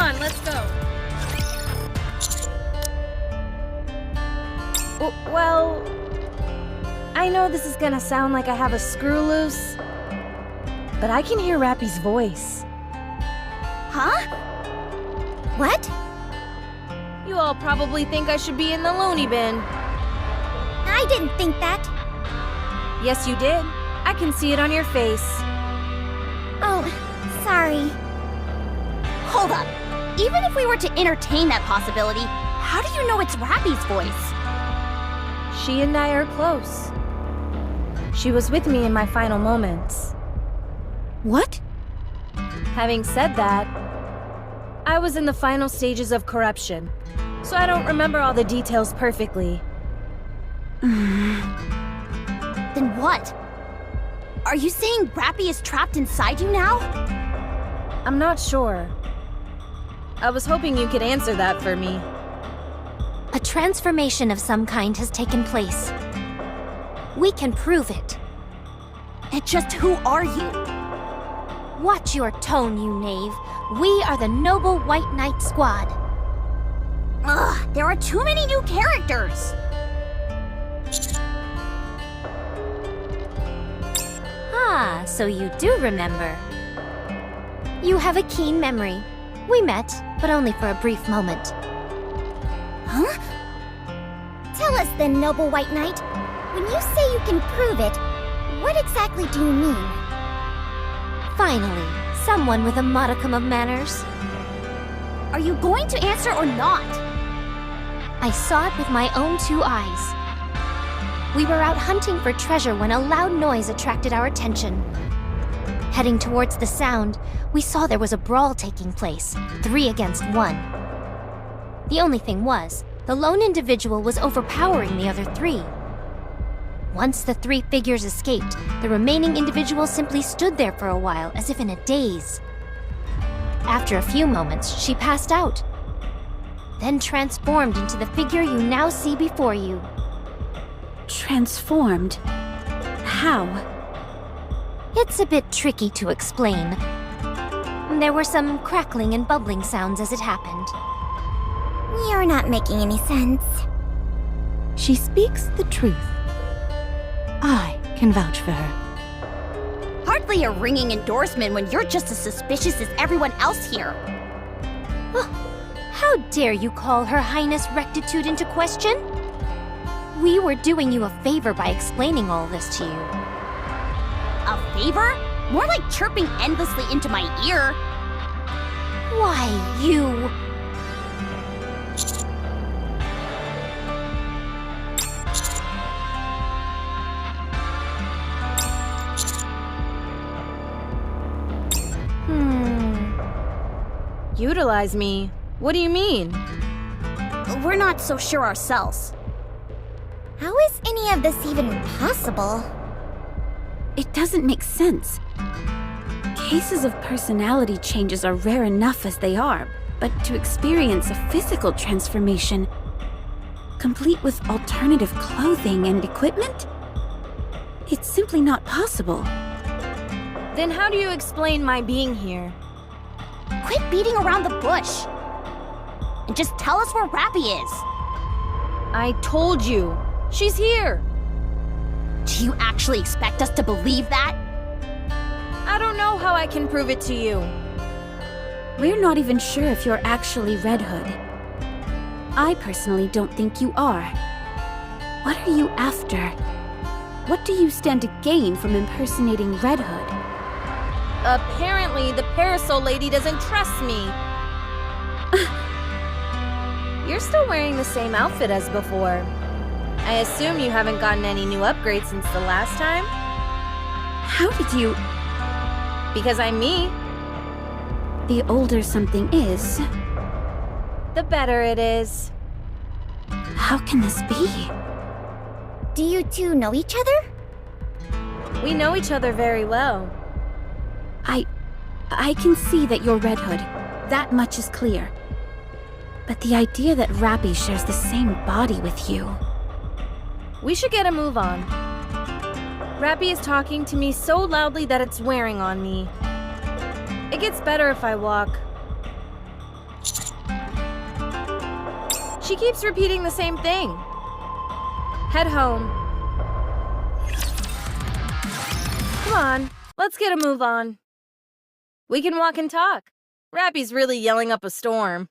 on, let's go. Well, I know this is gonna sound like I have a screw loose, but I can hear Rappy's voice. Huh? What? You all probably think I should be in the loony bin. I didn't think that. Yes, you did. I can see it on your face. Oh, sorry. Hold up. Even if we were to entertain that possibility, how do you know it's Rappy's voice? She and I are close. She was with me in my final moments. What? Having said that, I was in the final stages of corruption, so I don't remember all the details perfectly. Then what? Are you saying Rappy is trapped inside you now? I'm not sure. I was hoping you could answer that for me. A transformation of some kind has taken place. We can prove it. And just who are you? Watch your tone, you knave. We are the Noble White Knight Squad. Ugh, there are too many new characters. Ah, so you do remember. You have a keen memory. We met, but only for a brief moment. Huh? Tell us then, Noble White Knight. When you say you can prove it, what exactly do you mean? Finally, someone with a modicum of manners. Are you going to answer or not? I saw it with my own 2 eyes. We were out hunting for treasure when a loud noise attracted our attention. Heading towards the sound, we saw there was a brawl taking place, 3 against 1. The only thing was, the lone individual was overpowering the other 3. Once the 3 figures escaped, the remaining individual simply stood there for a while, as if in a daze. After a few moments, she passed out, then transformed into the figure you now see before you. Transformed? How? It's a bit tricky to explain. There were some crackling and bubbling sounds as it happened. You're not making any sense. She speaks the truth. I can vouch for her. Hardly a ringing endorsement when you're just as suspicious as everyone else here. How dare you call Her Highness Rectitude into question? We were doing you a favor by explaining all this to you. A favor? More like chirping endlessly into my ear. Why, you... Utilize me? What do you mean? We're not so sure ourselves. How is any of this even possible? It doesn't make sense. Cases of personality changes are rare enough as they are, but to experience a physical transformation, complete with alternative clothing and equipment? It's simply not possible. Then how do you explain my being here? Quit beating around the bush. And just tell us where Rappy is. I told you. She's here. Do you actually expect us to believe that? I don't know how I can prove it to you. We're not even sure if you're actually Red Hood. I personally don't think you are. What are you after? What do you stand to gain from impersonating Red Hood? Apparently, the parasol lady doesn't trust me. You're still wearing the same outfit as before. I assume you haven't gotten any new upgrades since the last time? How did you... Because I'm me. The older something is, the better it is. how can this be? Do you two know each other? We know each other very well. I can see that you're Red Hood. That much is clear. But the idea that Rappy shares the same body with you... We should get a move on. Rappy is talking to me so loudly that it's wearing on me. It gets better if I walk. She keeps repeating the same thing. Head home. Come on, let's get a move on. We can walk and talk. Rappy's really yelling up a storm.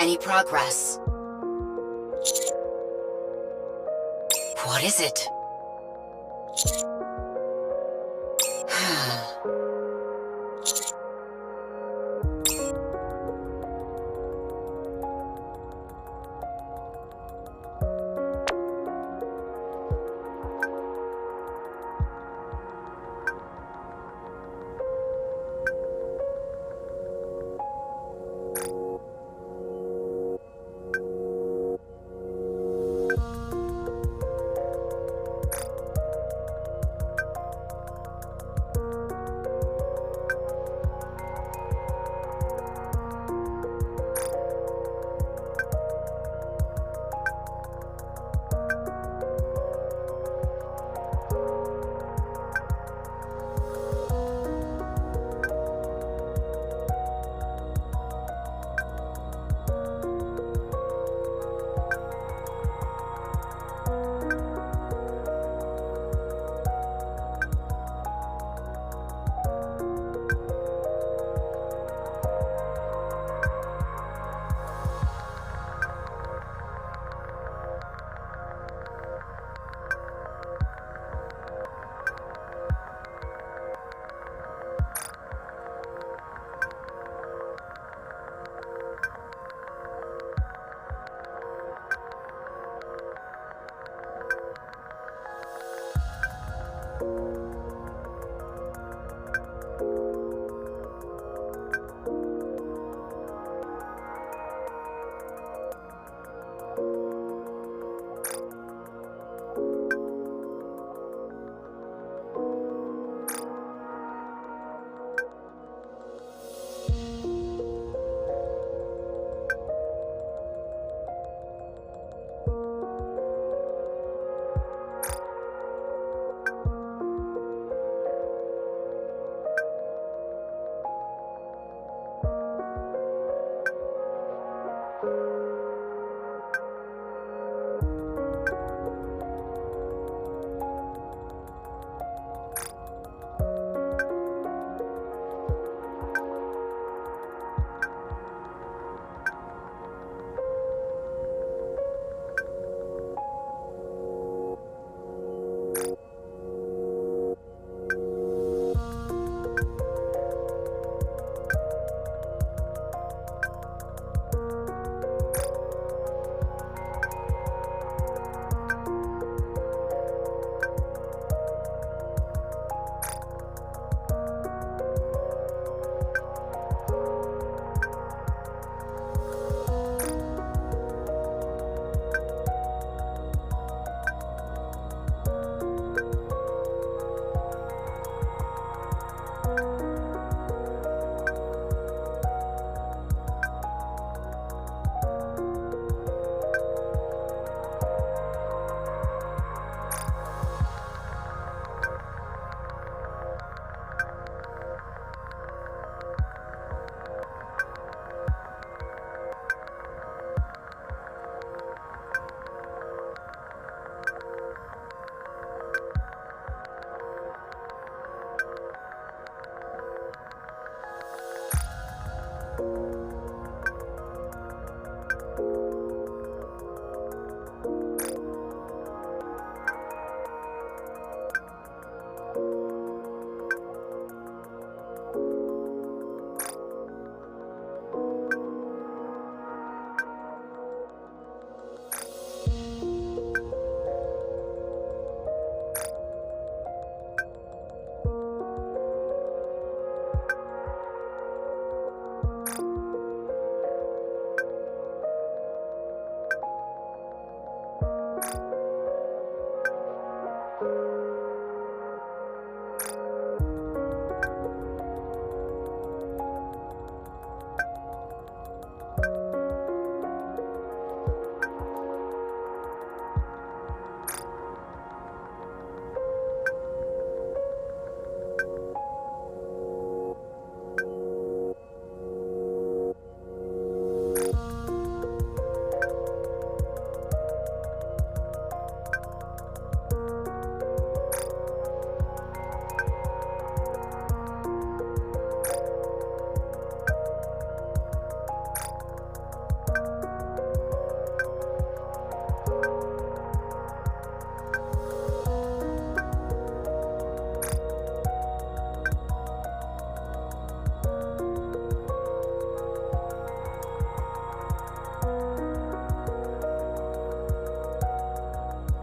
Any progress? What is it?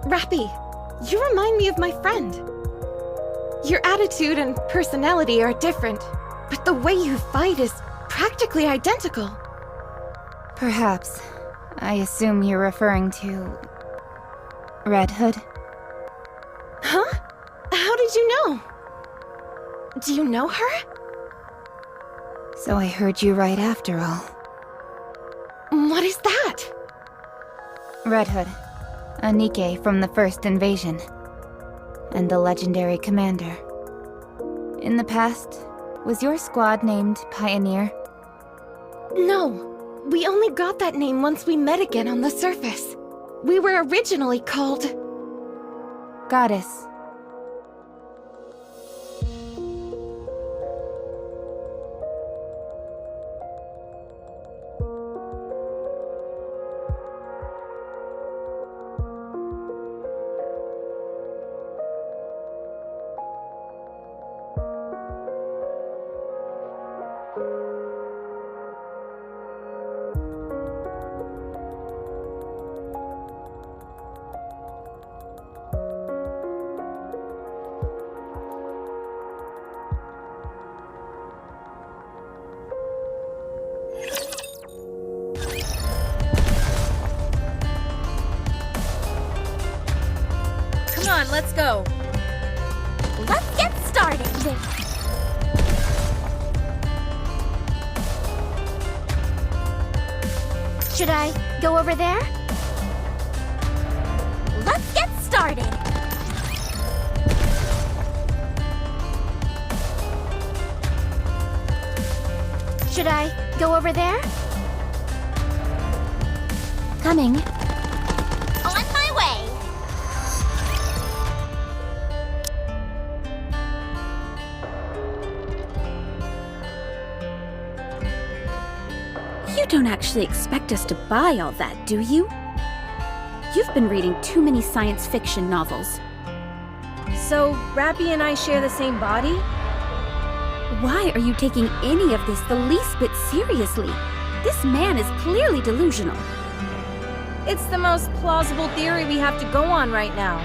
Rappy, you remind me of my friend. Your attitude and personality are different, but the way you fight is practically identical. Perhaps. I assume you're referring to... Red Hood? Huh? How did you know? Do you know her? So I heard you right after all. What is that? Red Hood. A Nikke from the first invasion. And the legendary commander. In the past, was your squad named Pioneer? No. We only got that name once we met again on the surface. We were originally called... Goddess. Come on, let's go. Let's get started. Should I go over there? Let's get started. Should I go over there? Coming. On my way. You don't actually expect us to buy all that, do you? You've been reading too many science fiction novels. So, Rappy and I share the same body? Why are you taking any of this the least bit seriously? This man is clearly delusional. It's the most plausible theory we have to go on right now.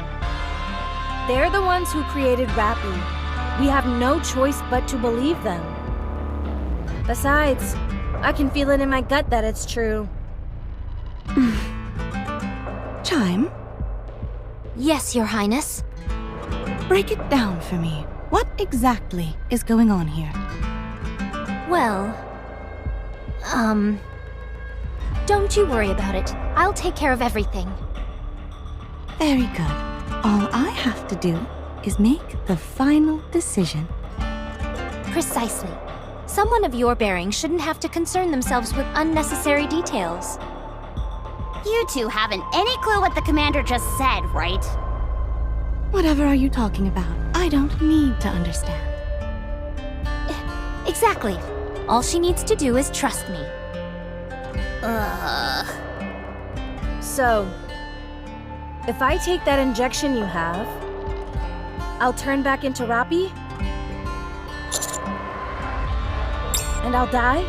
They're the ones who created Rappy. We have no choice but to believe them. Besides, I can feel it in my gut that it's true. Chime, Yes, Your Highness. break it down for me. What exactly is going on here? Well, don't you worry about it. I'll take care of everything. Very good. All I have to do is make the final decision. Precisely. Someone of your bearing shouldn't have to concern themselves with unnecessary details. You two haven't any clue what the commander just said, right? Whatever are you talking about? I don't need to understand. Exactly. All she needs to do is trust me. So, if I take that injection you have, I'll turn back into Rappy? And I'll die?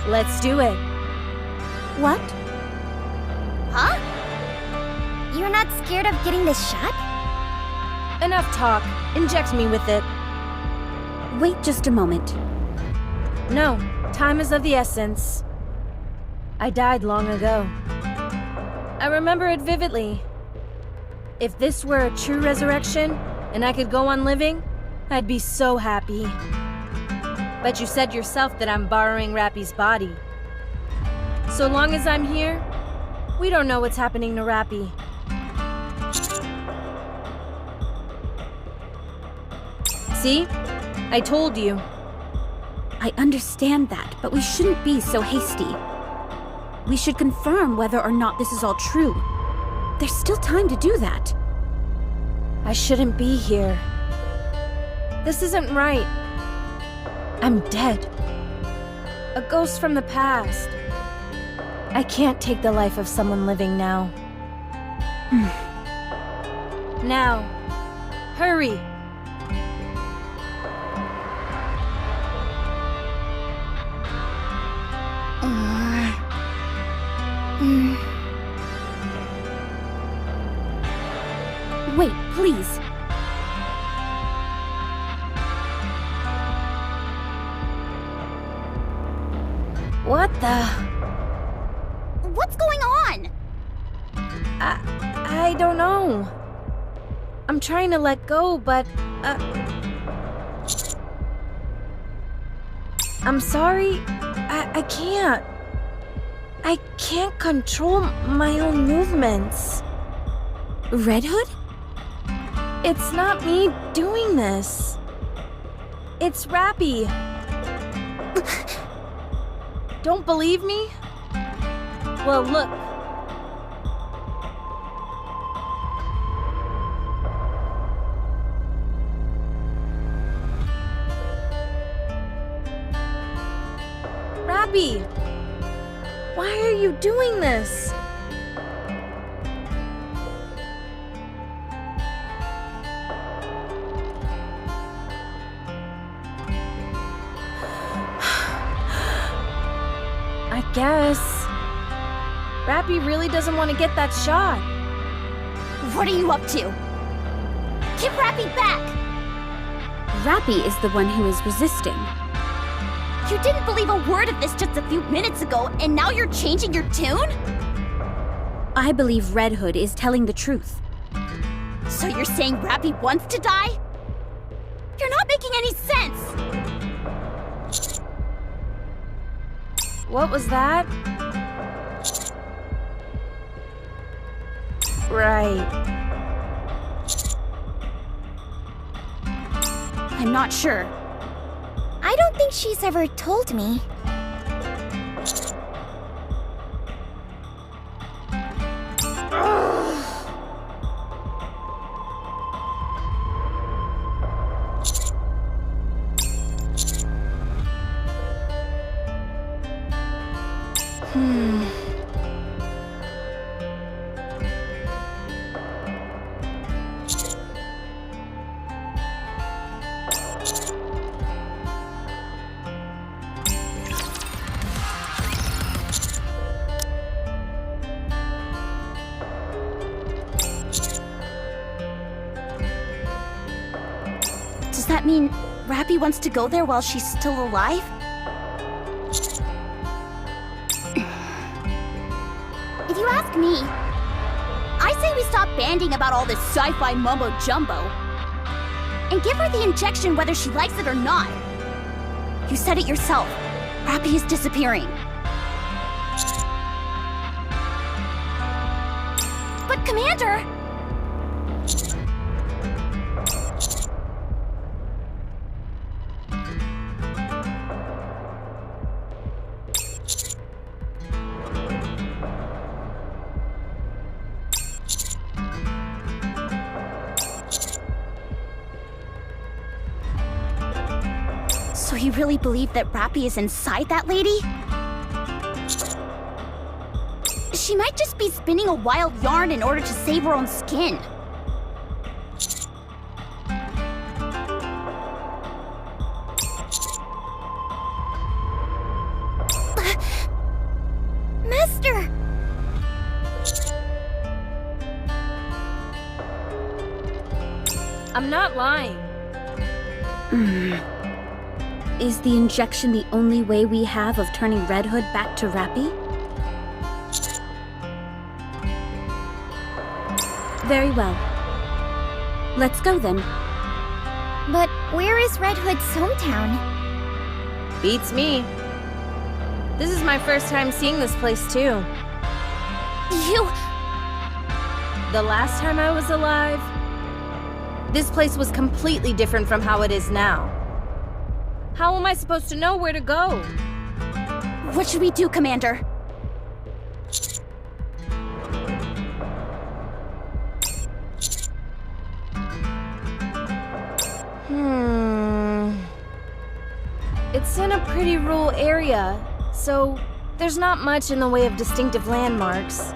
Let's do it. What? Huh? You're not scared of getting this shot? Enough talk. Inject me with it. Wait just a moment. No, time is of the essence. I died long ago. I remember it vividly. If this were a true resurrection, and I could go on living, I'd be so happy. But you said yourself that I'm borrowing Rappy's body. So long as I'm here, we don't know what's happening to Rappy. See? I told you. I understand that, but we shouldn't be so hasty. We should confirm whether or not this is all true. There's still time to do that. I shouldn't be here. This isn't right. I'm dead. A ghost from the past. I can't take the life of someone living now. Now. Hurry. please. What the? What's going on? I don't know. I'm trying to let go, but, I'm sorry. I can't. I can't control my own movements. Red Hood? It's not me doing this. It's Rappy. Don't believe me? Well, look. Rappy! Why are you doing this? I guess. Rappy really doesn't want to get that shot. What are you up to? Give Rappy back! Rappy is the one who is resisting. You didn't believe a word of this just a few minutes ago, and now you're changing your tune? I believe Red Hood is telling the truth. So you're saying Rappy wants to die? You're not making any sense! What was that? Right. I'm not sure. I don't think she's ever told me. Does that mean Rappy wants to go there while she's still alive? If you ask me, I say we stop banding about all this sci-fi mumbo-jumbo and give her the injection whether she likes it or not. You said it yourself. Rappy is disappearing. But Commander... So you really believe that Rappy is inside that lady? She might just be spinning a wild yarn in order to save her own skin. Master! I'm not lying. Is the injection the only way we have of turning Red Hood back to Rappy? Very well. Let's go then. But where is Red Hood's hometown? Beats me. This is my first time seeing this place, too. You... The last time I was alive, this place was completely different from how it is now. How am I supposed to know where to go? What should we do, Commander? It's in a pretty rural area, so there's not much in the way of distinctive landmarks.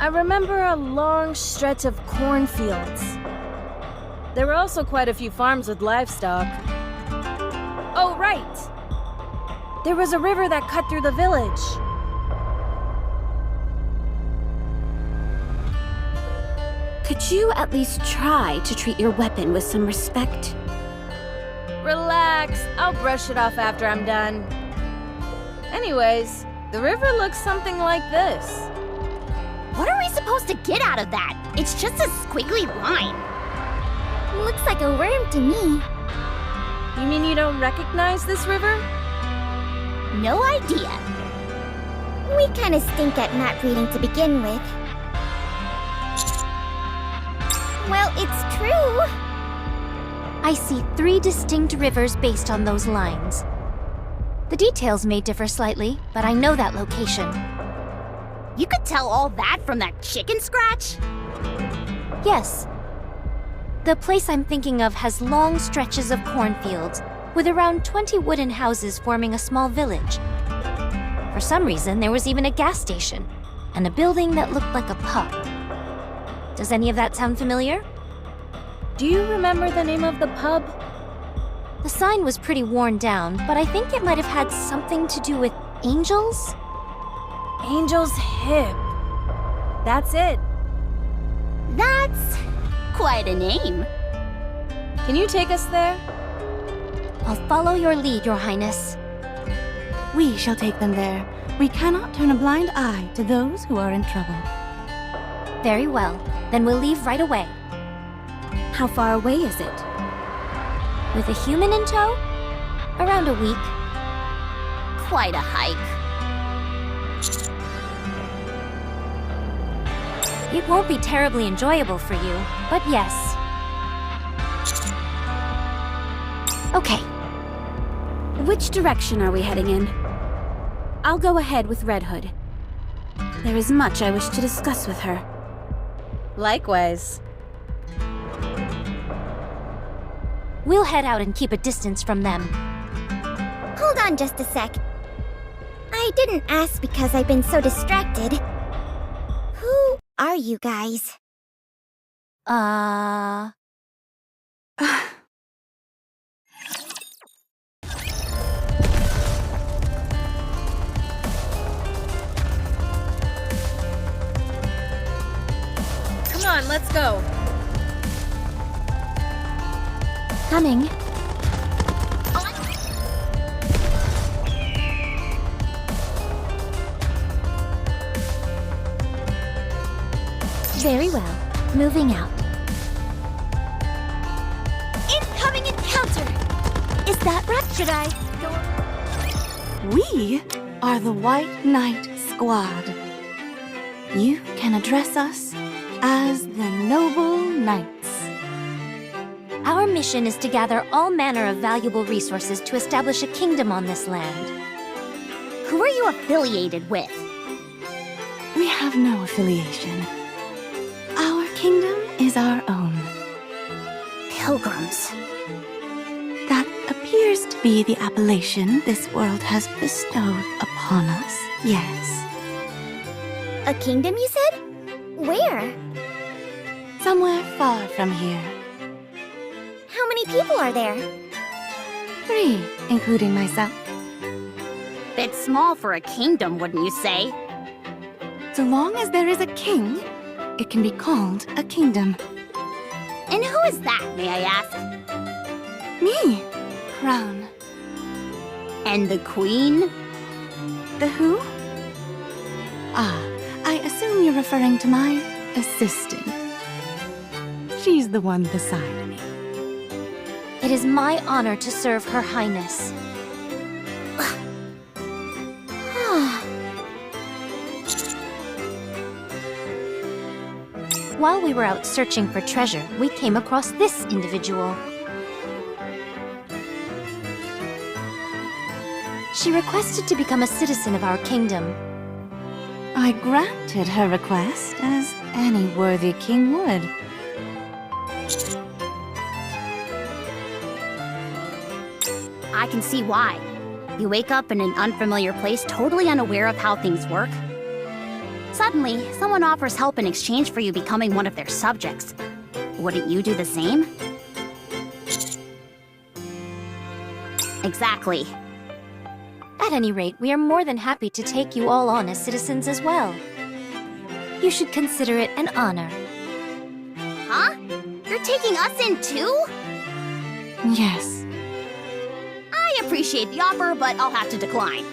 I remember a long stretch of cornfields. There were also quite a few farms with livestock. Oh, right! There was a river that cut through the village. Could you at least try to treat your weapon with some respect? Relax, I'll brush it off after I'm done. Anyways, the river looks something like this. What are we supposed to get out of that? It's just a squiggly line. Looks like a worm to me. You mean you don't recognize this river? No idea. We kind of stink at map reading to begin with. Well, it's true. I see 3 distinct rivers based on those lines. The details may differ slightly, but I know that location. You could tell all that from that chicken scratch? Yes. The place I'm thinking of has long stretches of cornfields, with around 20 wooden houses forming a small village. For some reason, there was even a gas station, and a building that looked like a pub. Does any of that sound familiar? Do you remember the name of the pub? The sign was pretty worn down, but I think it might have had something to do with angels? Angel's Hip. That's it. That's quite a name. Can you take us there? I'll follow your lead, Your Highness. We shall take them there. We cannot turn a blind eye to those who are in trouble. Very well. Then we'll leave right away. How far away is it? With a human in tow? Around a week. Quite a hike. It won't be terribly enjoyable for you, but yes. Okay. Which direction are we heading in? I'll go ahead with Red Hood. There is much I wish to discuss with her. Likewise. We'll head out and keep a distance from them. Hold on just a sec. I didn't ask because I've been so distracted. Who are you guys? Come on, let's go. Coming. Very well. Moving out. Incoming encounter! Is that right? Should I go? We are the White Knight Squad. You can address us as the Noble Knights. Our mission is to gather all manner of valuable resources to establish a kingdom on this land. Who are you affiliated with? We have no affiliation. Our kingdom is our own. Pilgrims. That appears to be the appellation this world has bestowed upon us, yes. A kingdom, you said? Where? Somewhere far from here. How many people are there? 3, including myself. Bit small for a kingdom, wouldn't you say? So long as there is a king, it can be called a kingdom. And who is that, may I ask? Me, Crown. And the queen? The who? Ah, I assume you're referring to my assistant. She's the one beside me. It is my honor to serve Her Highness. While we were out searching for treasure, we came across this individual. She requested to become a citizen of our kingdom. I granted her request, as any worthy king would. I can see why. You wake up in an unfamiliar place totally unaware of how things work. Suddenly, someone offers help in exchange for you becoming one of their subjects. Wouldn't you do the same? Exactly. At any rate, we are more than happy to take you all on as citizens as well. You should consider it an honor. huh? You're taking us in too? Yes. I appreciate the offer, but I'll have to decline.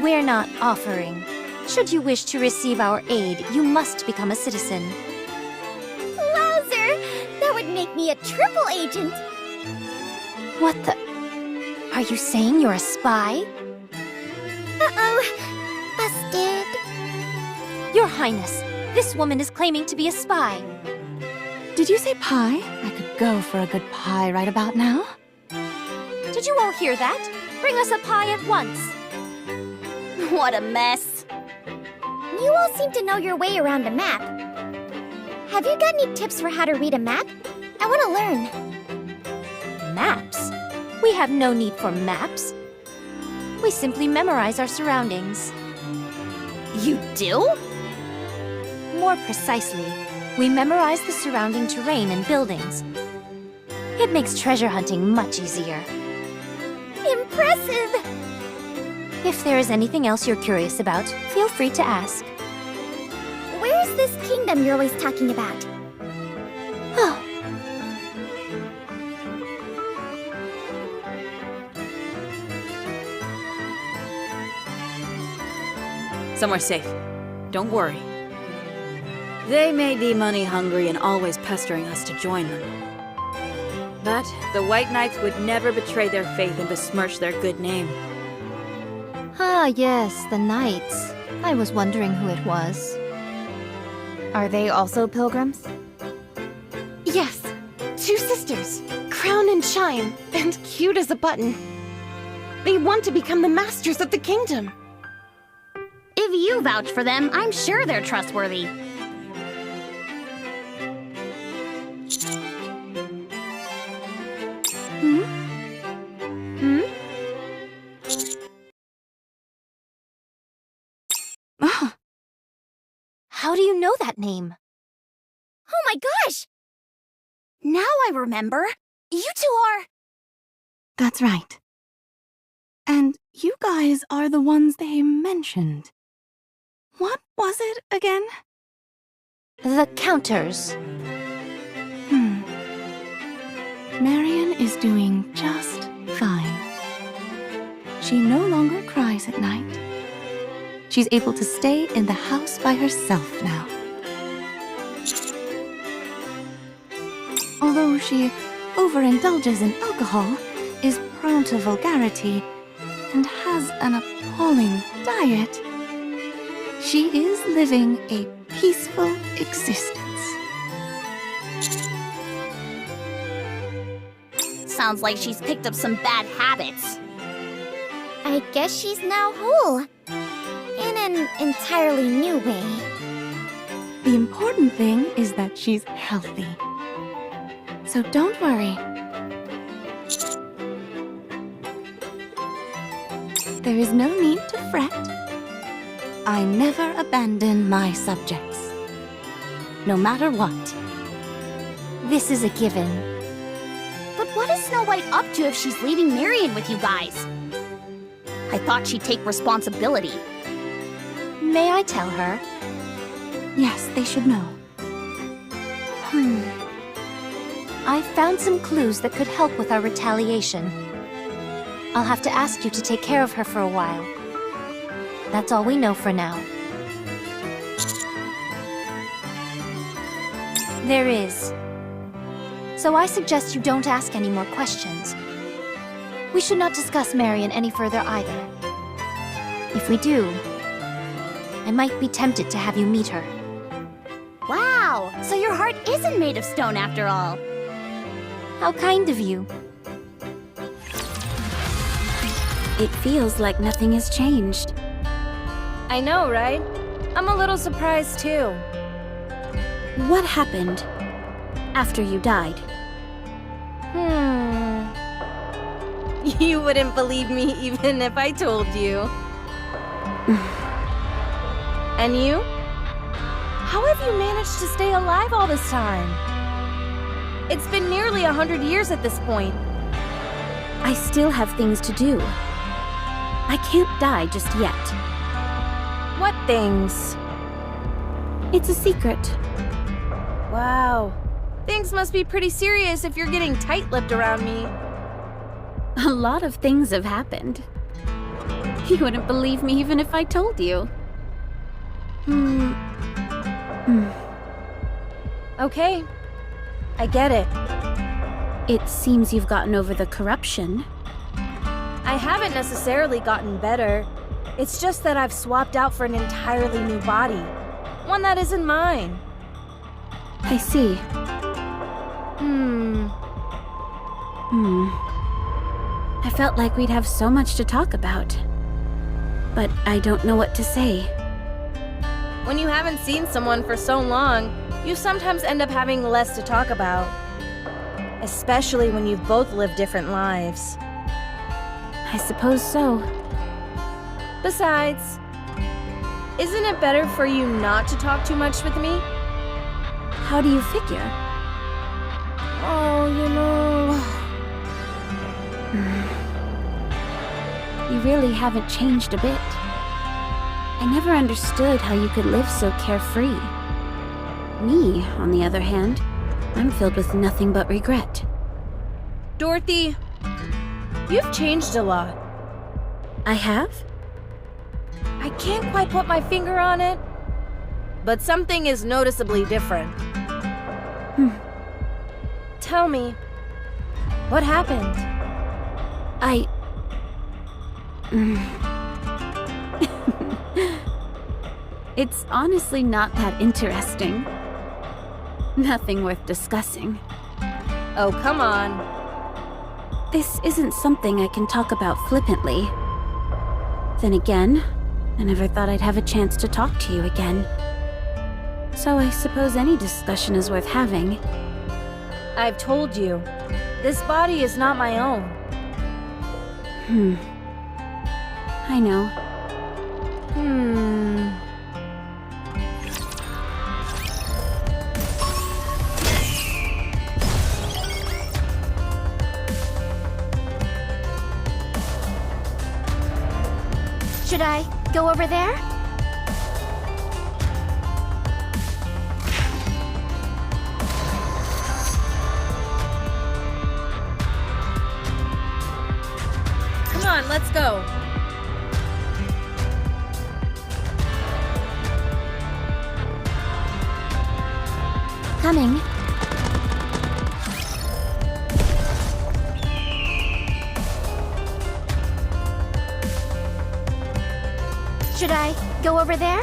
We're not offering. Should you wish to receive our aid, you must become a citizen. Wowzer! That would make me a triple agent. What the? Are you saying you're a spy? Uh-oh. Busted. Your Highness, this woman is claiming to be a spy. Did you say pie? I could go for a good pie right about now. Did you all hear that? Bring us a pie at once. What a mess. You all seem to know your way around a map. Have you got any tips for how to read a map? I want to learn. Maps? We have no need for maps. We simply memorize our surroundings. You do? More precisely, we memorize the surrounding terrain and buildings. It makes treasure hunting much easier. Impressive! If there is anything else you're curious about, feel free to ask. Where's this kingdom you're always talking about? Somewhere safe. Don't worry. They may be money hungry and always pestering us to join them. But the White Knights would never betray their faith and besmirch their good name. Ah, yes, the Knights. I was wondering who it was. Are they also pilgrims? Yes, 2 sisters, crown and shine, and cute as a button. They want to become the masters of the kingdom. If you vouch for them, I'm sure they're trustworthy. How do you know that name? Oh my gosh! Now I remember. You two are... That's right. And you guys are the ones they mentioned. What was it again? The Counters. Marion is doing just fine. She no longer cries at night. She's able to stay in the house by herself now. Although she overindulges in alcohol, is prone to vulgarity, and has an appalling diet, she is living a peaceful existence. Sounds like she's picked up some bad habits. I guess she's now whole. In an entirely new way. The important thing is that she's healthy. So don't worry. There is no need to fret. I never abandon my subjects. No matter what. This is a given. But what is Snow White up to if she's leaving Marion with you guys? I thought she'd take responsibility. May I tell her? Yes, they should know. I found some clues that could help with our retaliation. I'll have to ask you to take care of her for a while. That's all we know for now. There is. So I suggest you don't ask any more questions. We should not discuss Marion any further either. If we do, I might be tempted to have you meet her. Wow, so your heart isn't made of stone after all. How kind of you. It feels like nothing has changed. I know, right? I'm a little surprised too. What happened after you died? You wouldn't believe me even if I told you. And you? How have you managed to stay alive all this time? It's been nearly 100 years at this point. I still have things to do. I can't die just yet. What things? It's a secret. Wow. Things must be pretty serious if you're getting tight-lipped around me. A lot of things have happened. You wouldn't believe me even if I told you. Okay. I get it. It seems you've gotten over the corruption. I haven't necessarily gotten better. It's just that I've swapped out for an entirely new body. One that isn't mine. I see. I felt like we'd have so much to talk about. But I don't know what to say. When you haven't seen someone for so long, you sometimes end up having less to talk about. Especially when you've both lived different lives. I suppose so. Besides, isn't it better for you not to talk too much with me? How do you figure? Oh, you know... You really haven't changed a bit. I never understood how you could live so carefree. Me, on the other hand, I'm filled with nothing but regret. Dorothy, you've changed a lot. I have? I can't quite put my finger on it, but something is noticeably different. Tell me, what happened? It's honestly not that interesting. Nothing worth discussing. Oh, come on. This isn't something I can talk about flippantly. Then again, I never thought I'd have a chance to talk to you again. So I suppose any discussion is worth having. I've told you, this body is not my own. I know. Should I go over there? Come on, let's go. Coming. Should I go over there?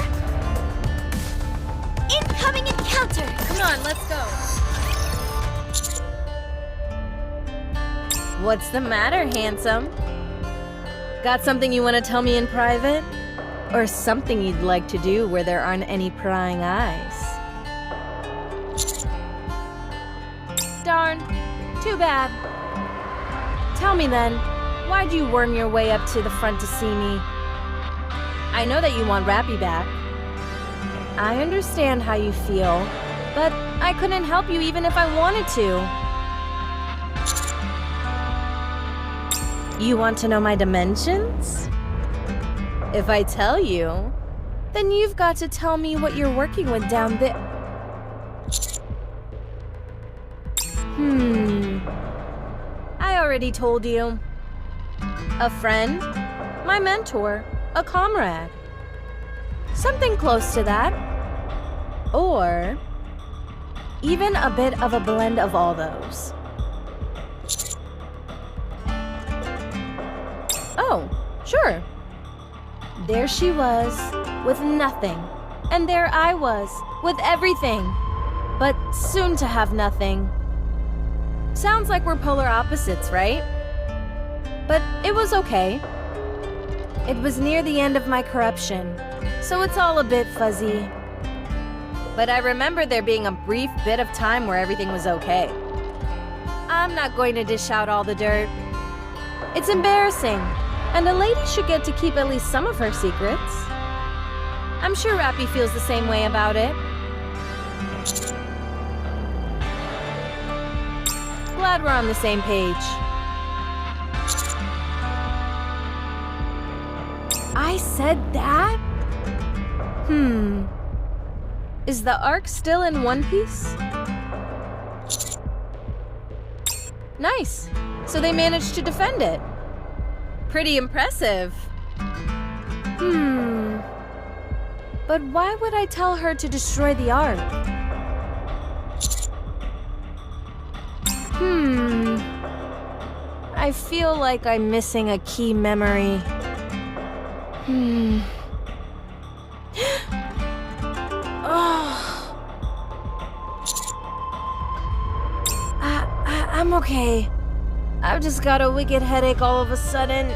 Incoming encounter! Come on, let's go. What's the matter, handsome? Got something you want to tell me in private? Or something you'd like to do where there aren't any prying eyes? Darn, too bad. Tell me then, why'd you worm your way up to the front to see me? I know that you want Rappy back. I understand how you feel, but I couldn't help you even if I wanted to. You want to know my dimensions? If I tell you, then you've got to tell me what you're working with down there. I already told you. A friend, my mentor, a comrade. Something close to that. Or even a bit of a blend of all those. Oh, sure. There she was, with nothing. And there I was, with everything. But soon to have nothing. Sounds like we're polar opposites, right? But it was okay. It was near the end of my corruption, so it's all a bit fuzzy. But I remember there being a brief bit of time where everything was okay. I'm not going to dish out all the dirt. It's embarrassing, and a lady should get to keep at least some of her secrets. I'm sure Rappy feels the same way about it. Glad we're on the same page. I said that? Is the Ark still in one piece? Nice. So they managed to defend it. Pretty impressive. But why would I tell her to destroy the Ark? I feel like I'm missing a key memory. I'm okay. I've just got a wicked headache all of a sudden.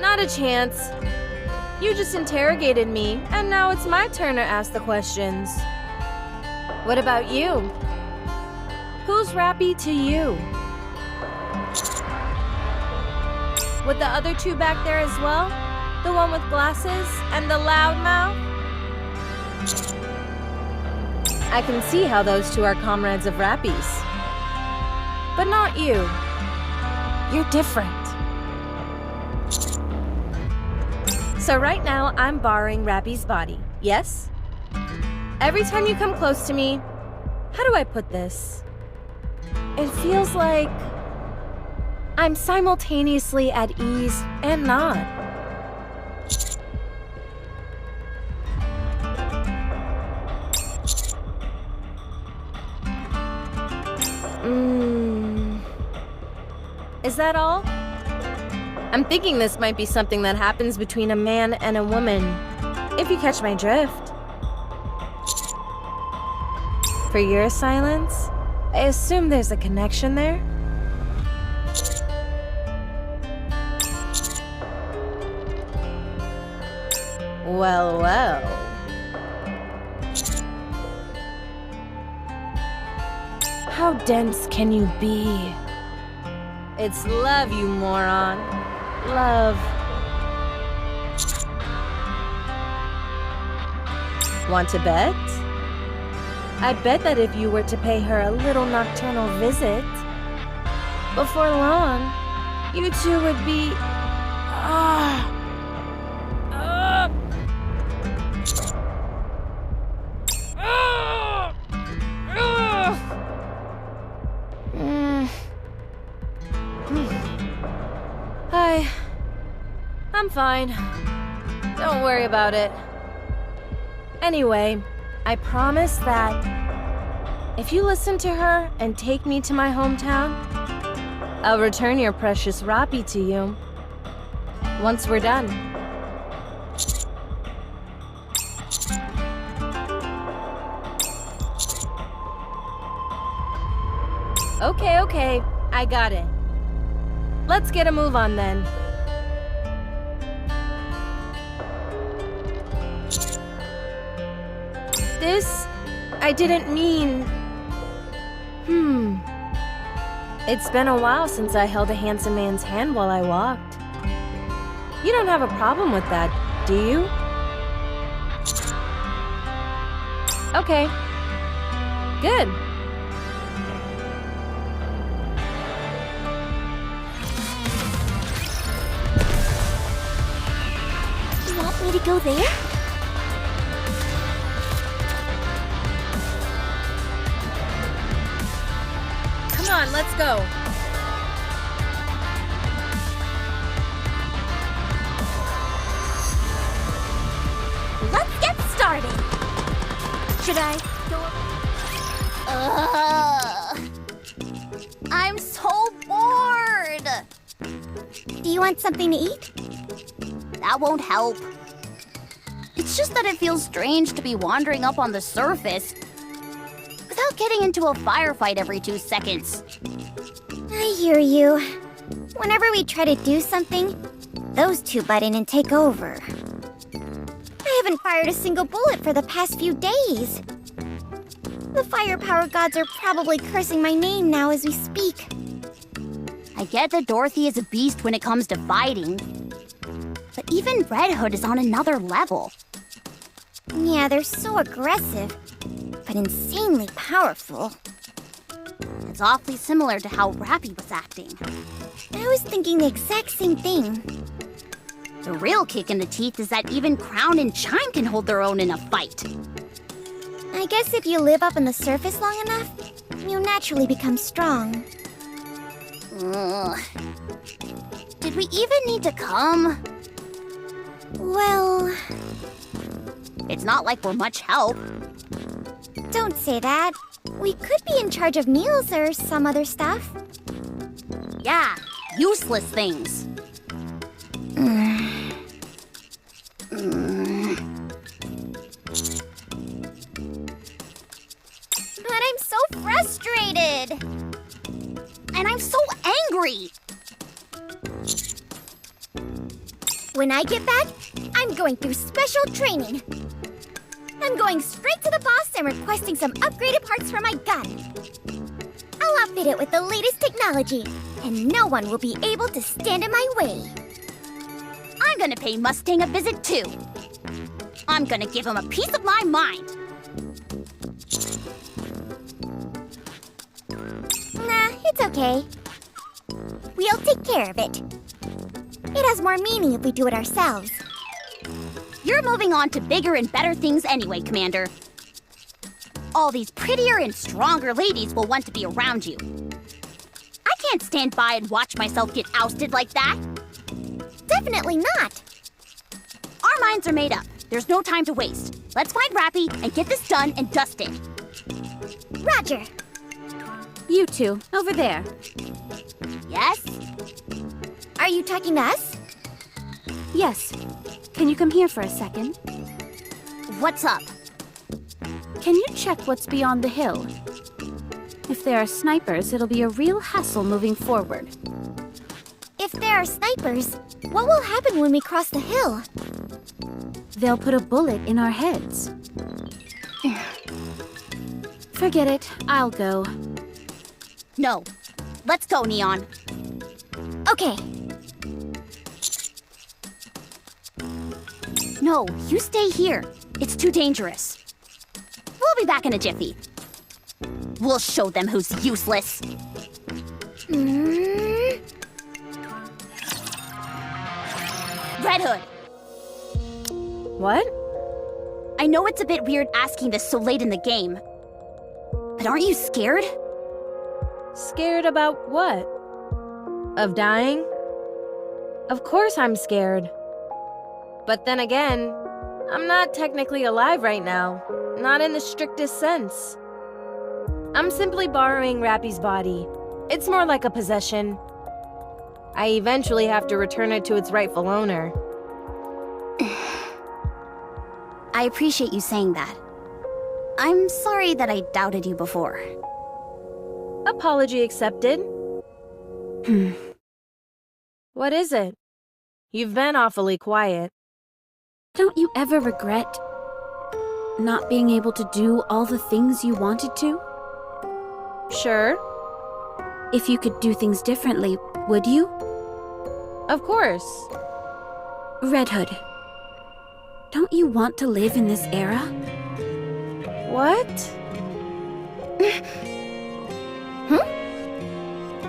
Not a chance. You just interrogated me, and now it's my turn to ask the questions. What about you? Who's Rappy to you? With the other two back there as well? The one with glasses and the loud mouth? I can see how those two are comrades of Rappy's. But not you. You're different. So right now, I'm borrowing Rappy's body, yes? Every time you come close to me, how do I put this? It feels like I'm simultaneously at ease and not. Is that all? I'm thinking this might be something that happens between a man and a woman, if you catch my drift. For your silence, I assume there's a connection there? Well, well. How dense can you be? It's love, you moron. Love. Want to bet? I'd bet that if you were to pay her a little nocturnal visit, before long, you two would be... I'm fine. Don't worry about it. Anyway, I promise that if you listen to her and take me to my hometown, I'll return your precious Rappy to you once we're done. Okay, I got it. Let's get a move on then. This, I didn't mean... It's been a while since I held a handsome man's hand while I walked. You don't have a problem with that, do you? Okay. Good. You want me to go there? Come on, let's go. Let's get started. Should I go? I'm so bored. Do you want something to eat? That won't help. It's just that it feels strange to be wandering up on the surface without getting into a firefight every 2 seconds. I hear you. Whenever we try to do something, those two butt in and take over. I haven't fired a single bullet for the past few days. The firepower gods are probably cursing my name now as we speak. I get that Dorothy is a beast when it comes to fighting, but even Red Hood is on another level. Yeah, they're so aggressive, but insanely powerful. It's awfully similar to how Rappy was acting. I was thinking the exact same thing. The real kick in the teeth is that even Crown and Chime can hold their own in a fight. I guess if you live up on the surface long enough, you naturally become strong. Ugh. Did we even need to come? Well, It's not like we're much help. don't say that. We could be in charge of meals or some other stuff. Yeah, useless things. But I'm so frustrated. And I'm so angry. When I get back, I'm going through special training. I'm going straight to the boss and requesting some upgraded parts for my gun. I'll outfit it with the latest technology, and no one will be able to stand in my way. I'm gonna pay Mustang a visit too. I'm gonna give him a piece of my mind. Nah, it's okay. We'll take care of it. It has more meaning if we do it ourselves. You're moving on to bigger and better things anyway, Commander. All these prettier and stronger ladies will want to be around you. I can't stand by and watch myself get ousted like that. Definitely not. Our minds are made up. There's no time to waste. Let's find Rappy and get this done and dusted. Roger. You two, over there. Yes? Are you talking to us? Yes. Can you come here for a second? What's up? Can you check what's beyond the hill? If there are snipers, it'll be a real hassle moving forward. If there are snipers, what will happen when we cross the hill? They'll put a bullet in our heads. Forget it. I'll go. No. Let's go, Neon. Okay. No, you stay here. It's too dangerous. We'll be back in a jiffy. We'll show them who's useless. Red Hood, What? I know it's a bit weird asking this so late in the game, but aren't you scared? Scared about what? Of dying? Of course I'm scared. But then again, I'm not technically alive right now. Not in the strictest sense. I'm simply borrowing Rappy's body. It's more like a possession. I eventually have to return it to its rightful owner. I appreciate you saying that. I'm sorry that I doubted you before. Apology accepted. What is it? You've been awfully quiet. Don't you ever regret not being able to do all the things you wanted to? Sure, If you could do things differently, would you? of course. Red Hood, don't you want to live in this era? What?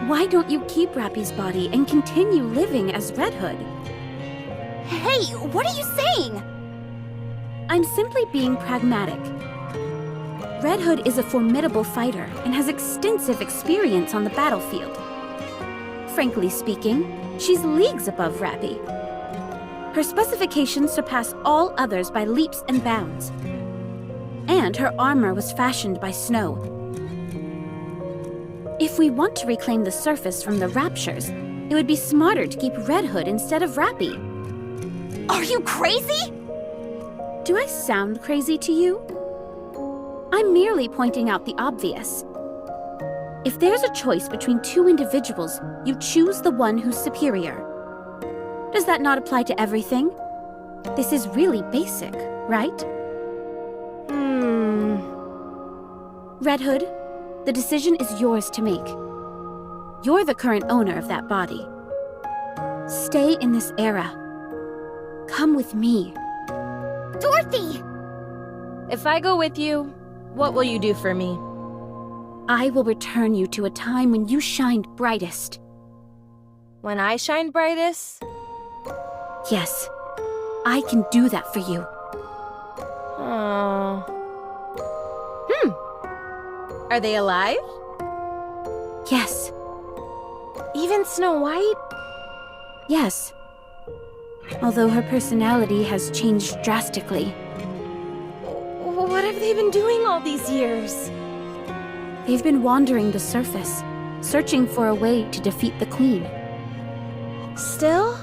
Why don't you keep Rappy's body and continue living as Red Hood? Hey, what are you saying? I'm simply being pragmatic. Red Hood is a formidable fighter and has extensive experience on the battlefield. Frankly speaking, she's leagues above Rappy. Her specifications surpass all others by leaps and bounds. And her armor was fashioned by snow. If we want to reclaim the surface from the Raptures, it would be smarter to keep Red Hood instead of Rappy. Are you crazy? Do I sound crazy to you? I'm merely pointing out the obvious. If there's a choice between two individuals, you choose the one who's superior. Does that not apply to everything? This is really basic, right? Red Hood, the decision is yours to make. You're the current owner of that body. Stay in this era. Come with me. Dorothy! If I go with you, what will you do for me? I will return you to a time when you shined brightest. When I shine brightest? Yes, I can do that for you. Oh. Are they alive? Yes, Even Snow White? yes. Although her personality has changed drastically. What have they been doing all these years? They've been wandering the surface, searching for a way to defeat the Queen. Still?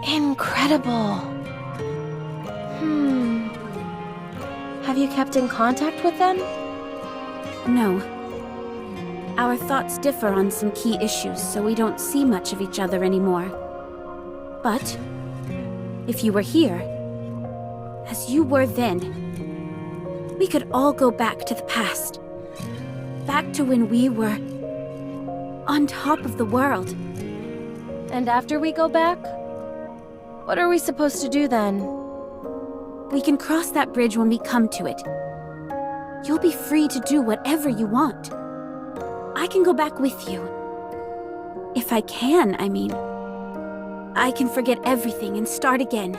Incredible. Have you kept in contact with them? No. Our thoughts differ on some key issues, so we don't see much of each other anymore. But, if you were here, as you were then, we could all go back to the past. Back to when we were on top of the world. And after we go back? What are we supposed to do then? We can cross that bridge when we come to it. You'll be free to do whatever you want. I can go back with you. If I can, I mean. I can forget everything and start again.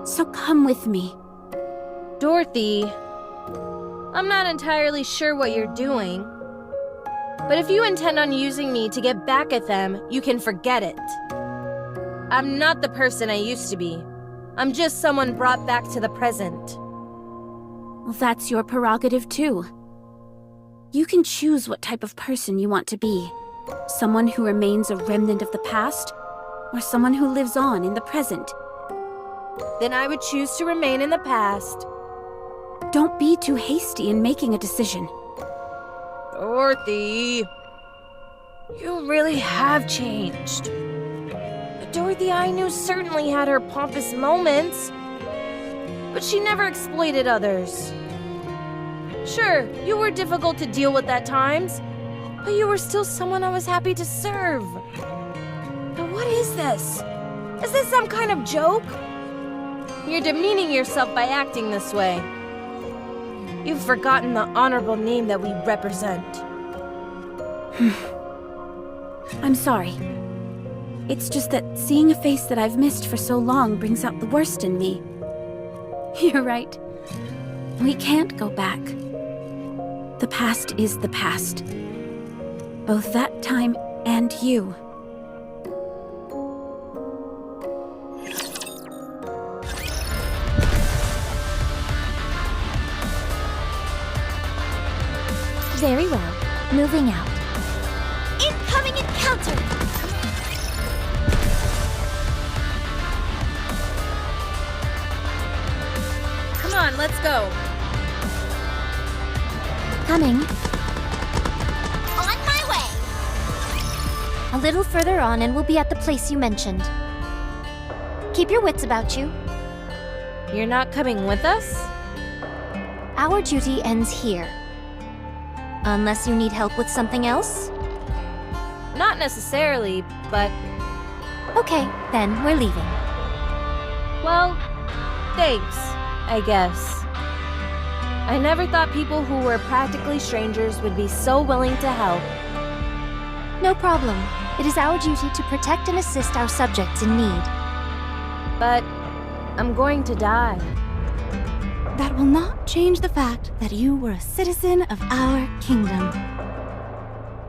So come with me. Dorothy, I'm not entirely sure what you're doing. But if you intend on using me to get back at them, you can forget it. I'm not the person I used to be. I'm just someone brought back to the present. Well, that's your prerogative too. You can choose what type of person you want to be. Someone who remains a remnant of the past, or someone who lives on in the present. Then I would choose to remain in the past. Don't be too hasty in making a decision. Dorothy, you really have changed. The Dorothy I knew certainly had her pompous moments, but she never exploited others. Sure, you were difficult to deal with at times, but you were still someone I was happy to serve. But what is this? Is this some kind of joke? You're demeaning yourself by acting this way. You've forgotten the honorable name that we represent. I'm sorry. It's just that seeing a face that I've missed for so long brings out the worst in me. You're right. We can't go back. The past is the past. Both that time and you. Very well. Moving out. Incoming encounter! Come on, let's go. Coming. On my way! A little further on and we'll be at the place you mentioned. Keep your wits about you. You're not coming with us? Our duty ends here. Unless you need help with something else? Not necessarily, but... Okay, then we're leaving. Well, thanks, I guess. I never thought people who were practically strangers would be so willing to help. No problem. It is our duty to protect and assist our subjects in need. But I'm going to die. That will not change the fact that you were a citizen of our kingdom.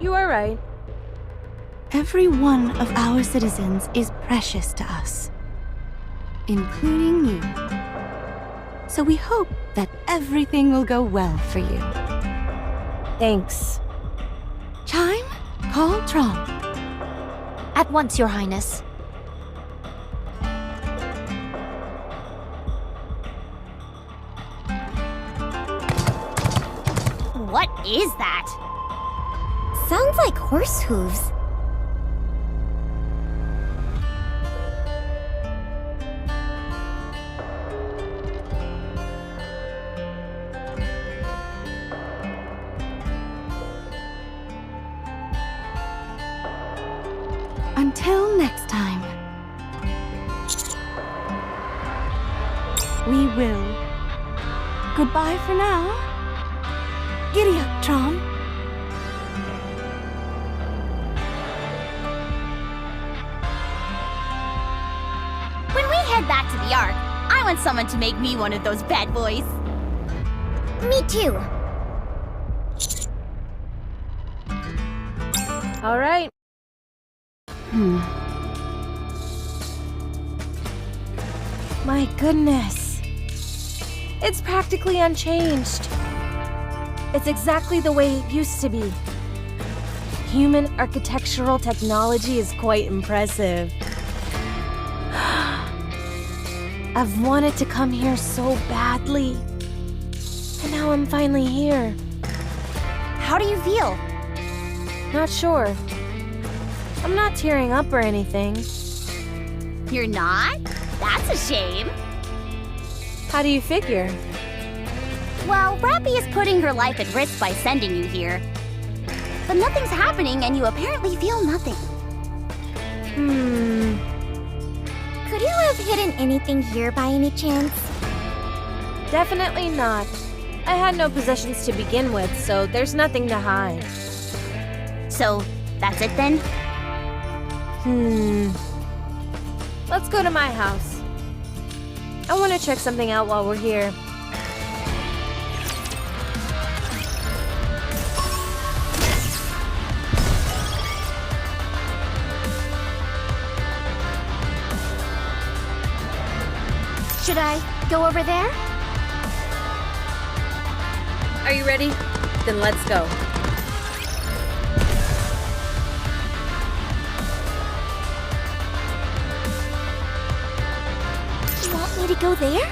You are right. Every one of our citizens is precious to us, including you. So we hope that everything will go well for you. Thanks. Chime, call Tron. At once, Your Highness. What is that? Sounds like horse hooves. Until next time. We will. Goodbye for now. Giddy up, Tron. back to the Ark, I want someone to make me one of those bad boys. Me too. All right. My goodness. It's practically unchanged. It's exactly the way it used to be. Human architectural technology is quite impressive. I've wanted to come here so badly. And now I'm finally here. How do you feel? Not sure. I'm not tearing up or anything. You're not? That's a shame. How do you figure? Well, Rappy is putting her life at risk by sending you here. But nothing's happening and you apparently feel nothing. Could you have hidden anything here by any chance? Definitely not. I had no possessions to begin with, so there's nothing to hide. So, that's it then? Let's go to my house. I want to check something out while we're here. Should I go over there? Are you ready? Then let's go. You want me to go there?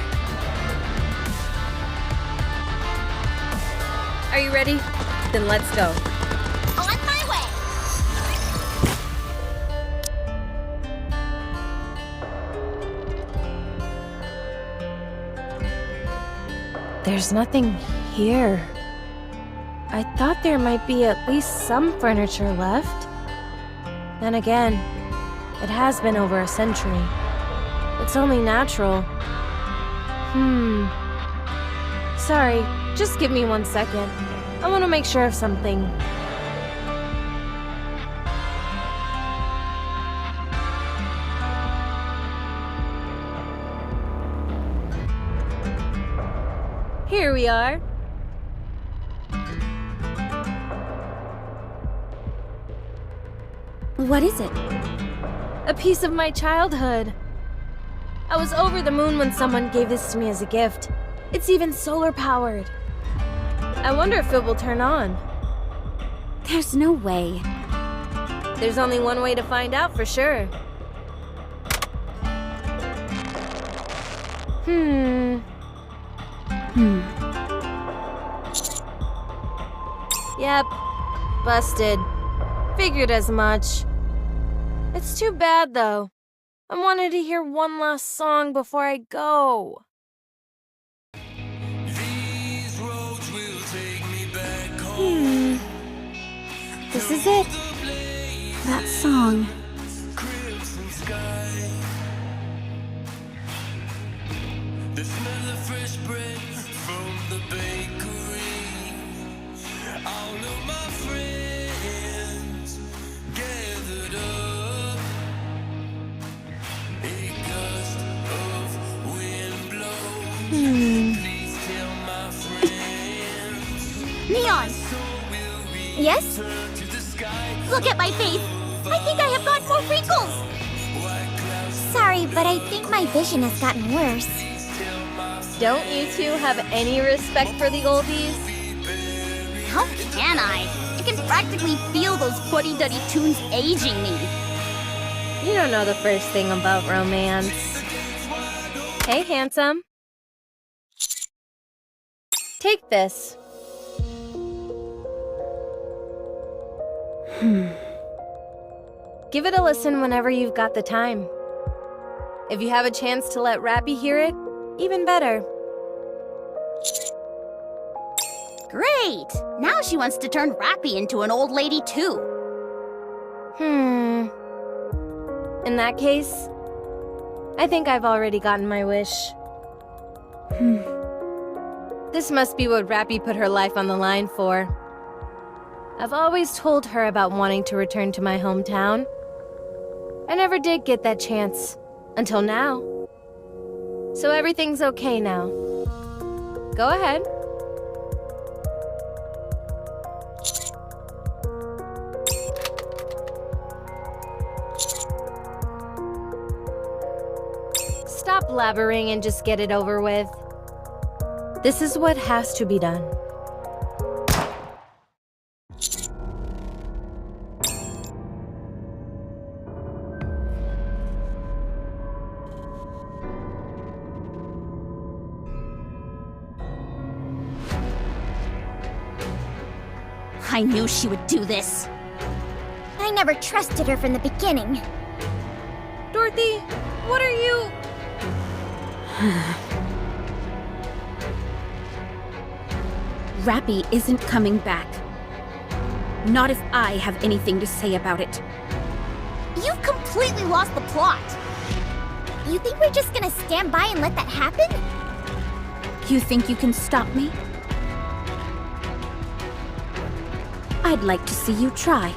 Are you ready? Then let's go. On my way! There's nothing here. I thought there might be at least some furniture left. Then again, it has been over a century. It's only natural. Sorry, just give me 1 second. I want to make sure of something. Here we are. What is it? A piece of my childhood. I was over the moon when someone gave this to me as a gift. It's even solar powered. I wonder if it will turn on. There's no way. There's only one way to find out for sure. Yep. Busted. Figured as much. It's too bad, though. I wanted to hear one last song before I go. This is it. That song. The smell of fresh bread from the bakery. All of my friends gathered up. A gust of wind blows. Please tell my friends. Neon! Yes? To the sky. Look at my face! I think I have got more wrinkles! Sorry, but I think my vision has gotten worse. Don't you two have any respect for the oldies? How can I? I can practically feel those fuddy-duddy tunes aging me. You don't know the first thing about romance. Hey, handsome. Take this. Give it a listen whenever you've got the time. If you have a chance to let Rappy hear it, even better. Great! Now she wants to turn Rappy into an old lady too. In that case, I think I've already gotten my wish. This must be what Rappy put her life on the line for. I've always told her about wanting to return to my hometown. I never did get that chance, until now. So everything's okay now. Go ahead. Stop blabbering and just get it over with. This is what has to be done. I knew she would do this. I never trusted her from the beginning. Dorothy, what are you... Rappy isn't coming back. Not if I have anything to say about it. You've completely lost the plot. You think we're just gonna stand by and let that happen? You think you can stop me? I'd like to see you try.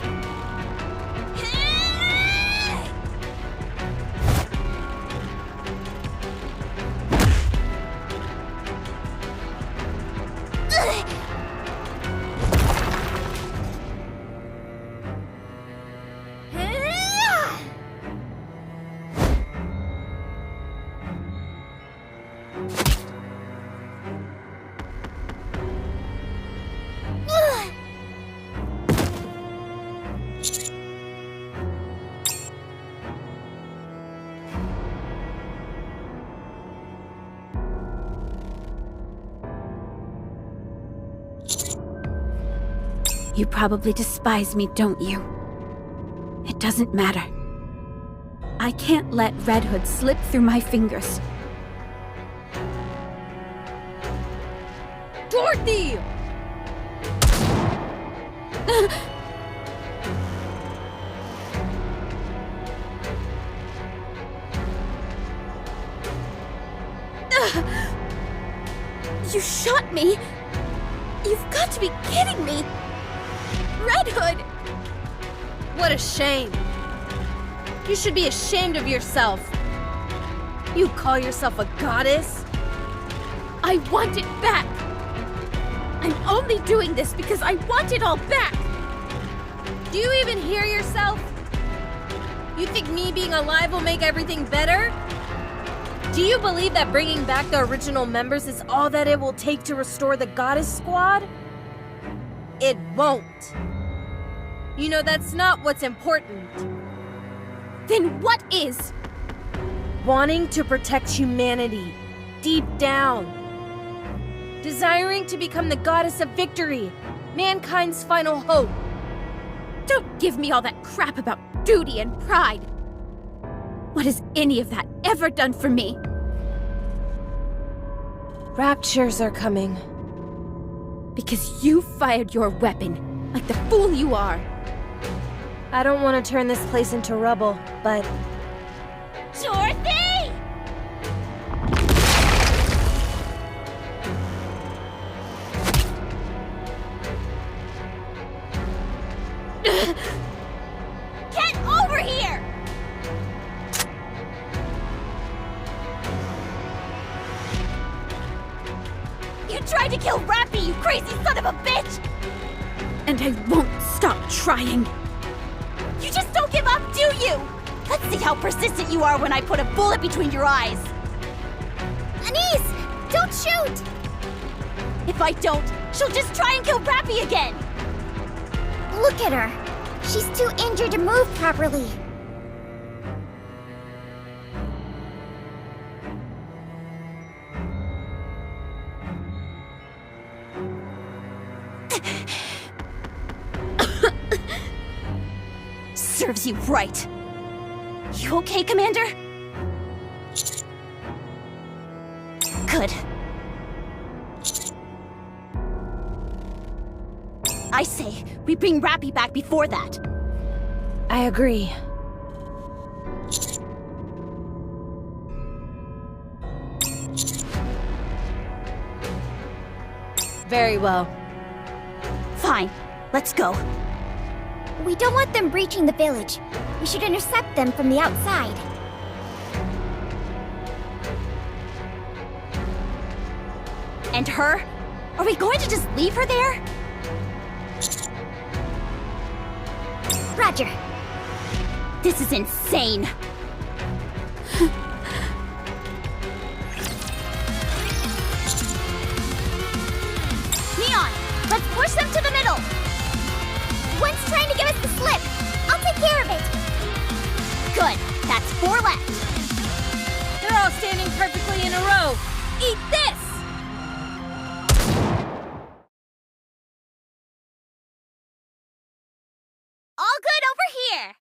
You probably despise me, don't you? It doesn't matter. I can't let Red Hood slip through my fingers. Dorothy! You shot me? You've got to be kidding me! Red Hood! What a shame. You should be ashamed of yourself. You call yourself a goddess? I want it back! I'm only doing this because I want it all back! Do you even hear yourself? You think me being alive will make everything better? Do you believe that bringing back the original members is all that it will take to restore the Goddess Squad? It won't. You know that's not what's important. Then what is? Wanting to protect humanity, deep down. Desiring to become the Goddess of Victory, mankind's final hope. Don't give me all that crap about duty and pride. What has any of that ever done for me? Raptures are coming. Because you fired your weapon, like the fool you are. I don't want to turn this place into rubble, but... Dorothy! Get over here! You tried to kill Rappy, you crazy son of a bitch! And I won't stop trying. You just don't give up, do you? Let's see how persistent you are when I put a bullet between your eyes. Anise! Don't shoot! If I don't, she'll just try and kill Rappy again. Look at her. She's too injured to move properly. Serves you right. You okay, Commander? Good. I say, we bring Rappy back before that. I agree. Very well. Fine, let's go. We don't want them breaching the village. We should intercept them from the outside. And her? Are we going to just leave her there? Roger. This is insane. Neon, let's push them to the middle. One's trying to give us the slip. I'll take care of it. Good, that's 4 left. They're all standing perfectly in a row. Eat this! All good over here.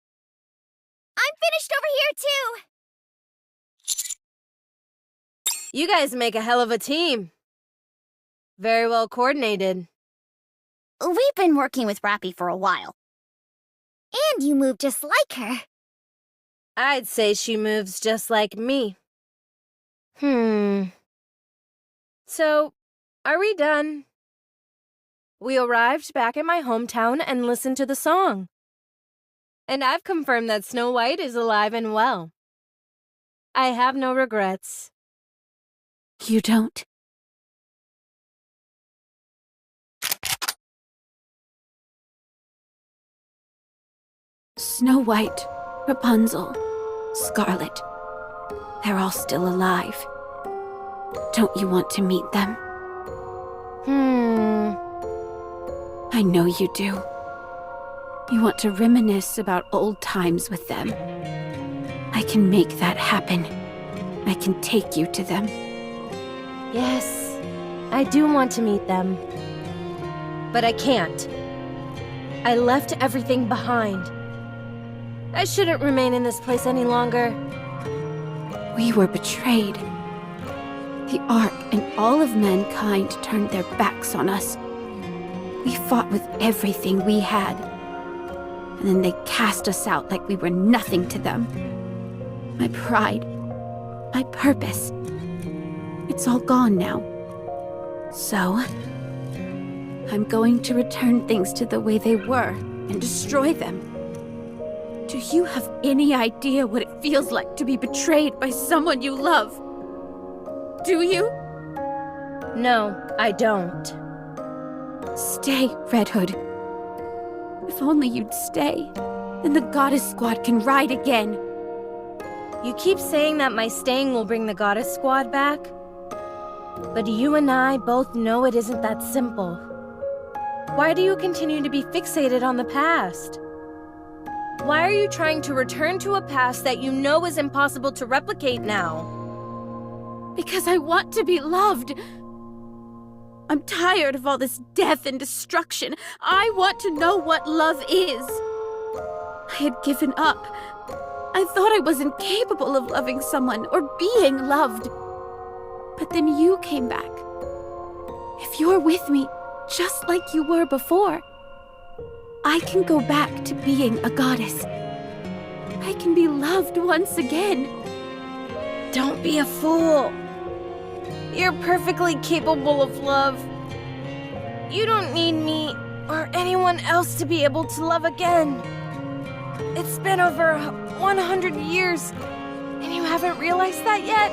I'm finished over here too. You guys make a hell of a team. Very well coordinated. We've been working with Rappy for a while. And you move just like her. I'd say she moves just like me. So, are we done? We arrived back at my hometown and listened to the song. And I've confirmed that Snow White is alive and well. I have no regrets. You don't? Snow White, Rapunzel, Scarlet. They're all still alive. Don't you want to meet them? I know you do. You want to reminisce about old times with them. I can make that happen. I can take you to them. Yes, I do want to meet them. But I can't. I left everything behind. I shouldn't remain in this place any longer. We were betrayed. The Ark and all of mankind turned their backs on us. We fought with everything we had. And then they cast us out like we were nothing to them. My pride, my purpose, it's all gone now. So, I'm going to return things to the way they were and destroy them. Do you have any idea what it feels like to be betrayed by someone you love? Do you? No, I don't. Stay, Red Hood. If only you'd stay, then the Goddess Squad can ride again. You keep saying that my staying will bring the Goddess Squad back, but you and I both know it isn't that simple. Why do you continue to be fixated on the past? Why are you trying to return to a past that you know is impossible to replicate now? Because I want to be loved. I'm tired of all this death and destruction. I want to know what love is. I had given up. I thought I was incapable of loving someone or being loved. But then you came back. If you're with me, just like you were before, I can go back to being a goddess. I can be loved once again. Don't be a fool. You're perfectly capable of love. You don't need me or anyone else to be able to love again. It's been over 100 years, and you haven't realized that yet?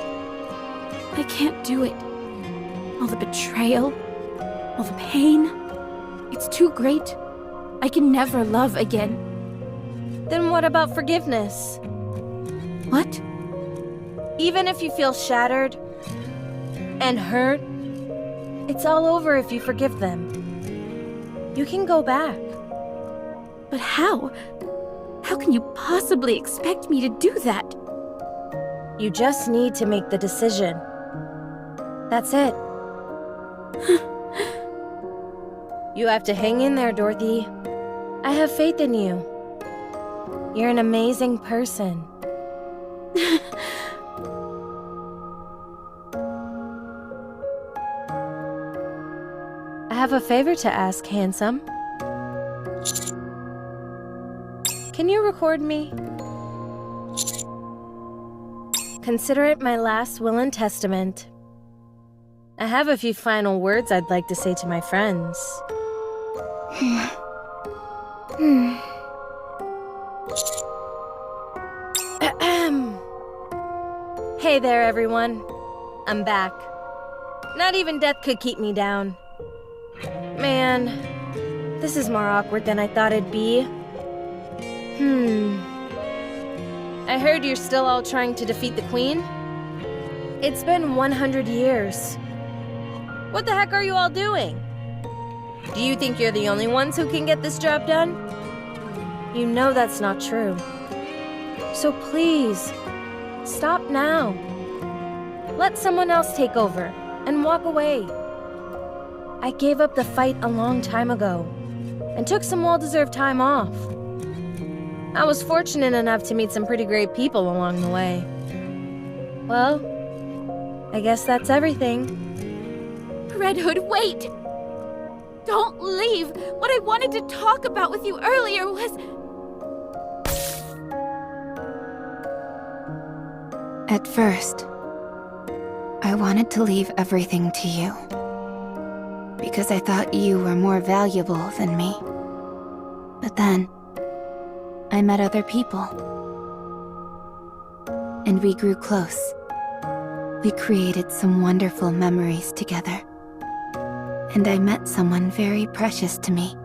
I can't do it. All the betrayal, all the pain, it's too great. I can never love again. Then what about forgiveness? What? Even if you feel shattered and hurt, it's all over if you forgive them. You can go back. But how? How can you possibly expect me to do that? You just need to make the decision. That's it. You have to hang in there, Dorothy. I have faith in you. You're an amazing person. I have a favor to ask, handsome. Can you record me? Consider it my last will and testament. I have a few final words I'd like to say to my friends. Hey there, everyone. I'm back. Not even death could keep me down. Man, this is more awkward than I thought it'd be. I heard you're still all trying to defeat the Queen? It's been 100 years. What the heck are you all doing? Do you think you're the only ones who can get this job done? You know that's not true. So please, stop now. Let someone else take over and walk away. I gave up the fight a long time ago and took some well-deserved time off. I was fortunate enough to meet some pretty great people along the way. Well, I guess that's everything. Red Hood, wait! Don't leave! What I wanted to talk about with you earlier was... At first, I wanted to leave everything to you. Because I thought you were more valuable than me. But then, I met other people. And we grew close. We created some wonderful memories together. And I met someone very precious to me.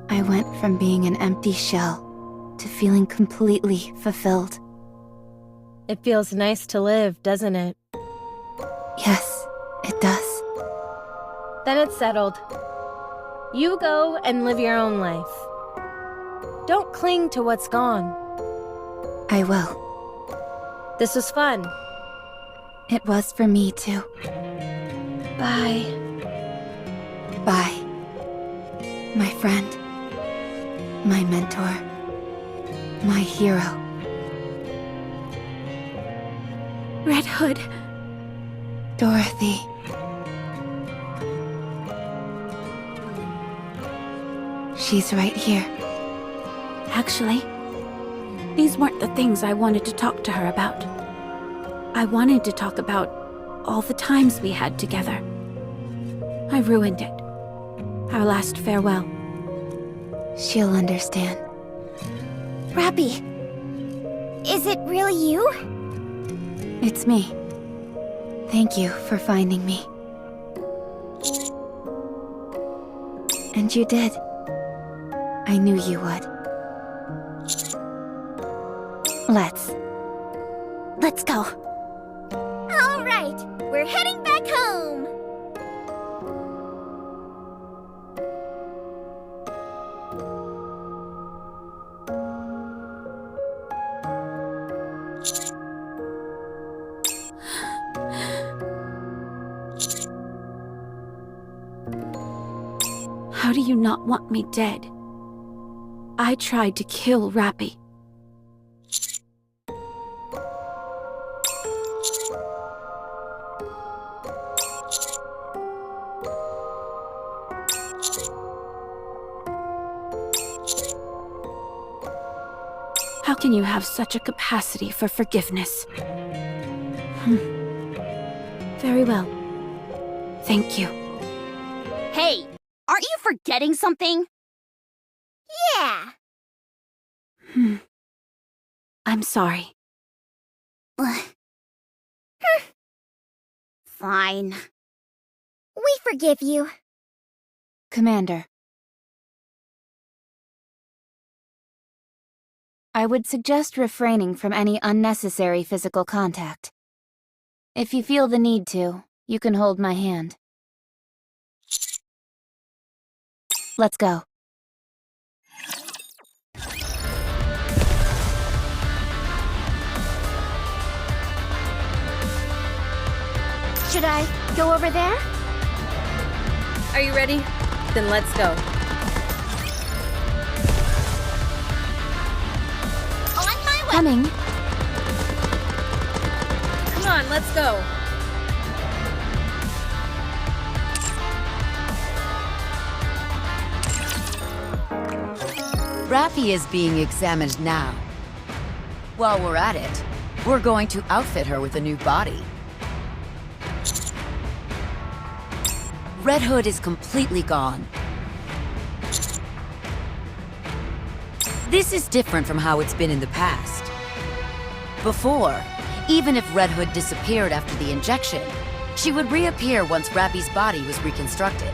I went from being an empty shell to feeling completely fulfilled. It feels nice to live, doesn't it? Yes, it does. Then it's settled. You go and live your own life. Don't cling to what's gone. I will. This was fun. It was for me too. Bye. Bye. My friend. My mentor. My hero. Red Hood. Dorothy. She's right here. Actually, these weren't the things I wanted to talk to her about. I wanted to talk about all the times we had together. I ruined it. Our last farewell. She'll understand. Rappy, is it really you? It's me. Thank you for finding me. And you did. I knew you would. Let's go. All right, we're heading back home. How do you not want me dead? I tried to kill Rappy. How can you have such a capacity for forgiveness? Very well. Thank you. Hey, aren't you forgetting something? Yeah. I'm sorry. Fine. We forgive you. Commander. I would suggest refraining from any unnecessary physical contact. If you feel the need to, you can hold my hand. Let's go. Should I go over there? Are you ready? Then let's go. On my way! Coming. Come on, let's go. Rappy is being examined now. While we're at it, we're going to outfit her with a new body. Red Hood is completely gone. This is different from how it's been in the past. Before, even if Red Hood disappeared after the injection, She would reappear once Rappy's body was reconstructed.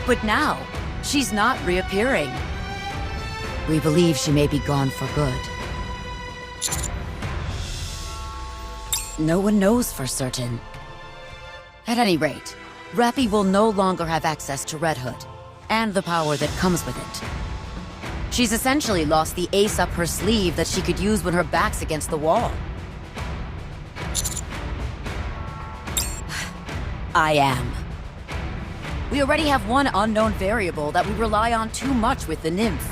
But now, she's not reappearing. We believe she may be gone for good. No one knows for certain. At any rate, Rappy will no longer have access to Red Hood, and the power that comes with it. She's essentially lost the ace up her sleeve that she could use when her back's against the wall. I am. We already have one unknown variable that we rely on too much with the nymph.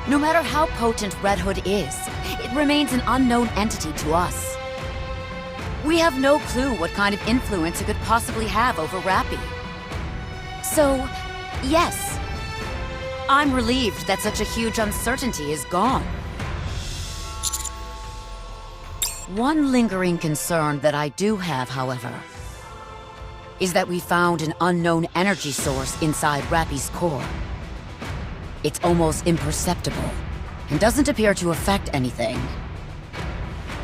No matter how potent Red Hood is, it remains an unknown entity to us. We have no clue what kind of influence it could possibly have over Rappy. So, yes, I'm relieved that such a huge uncertainty is gone. One lingering concern that I do have, however, is that we found an unknown energy source inside Rappy's core. It's almost imperceptible, and doesn't appear to affect anything.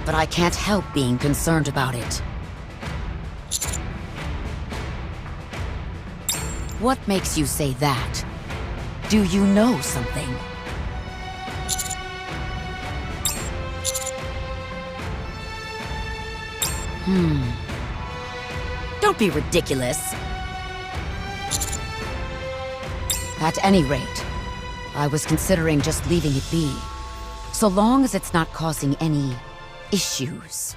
But I can't help being concerned about it. What makes you say that? Do you know something? Don't be ridiculous. At any rate, I was considering just leaving it be, so long as it's not causing any issues.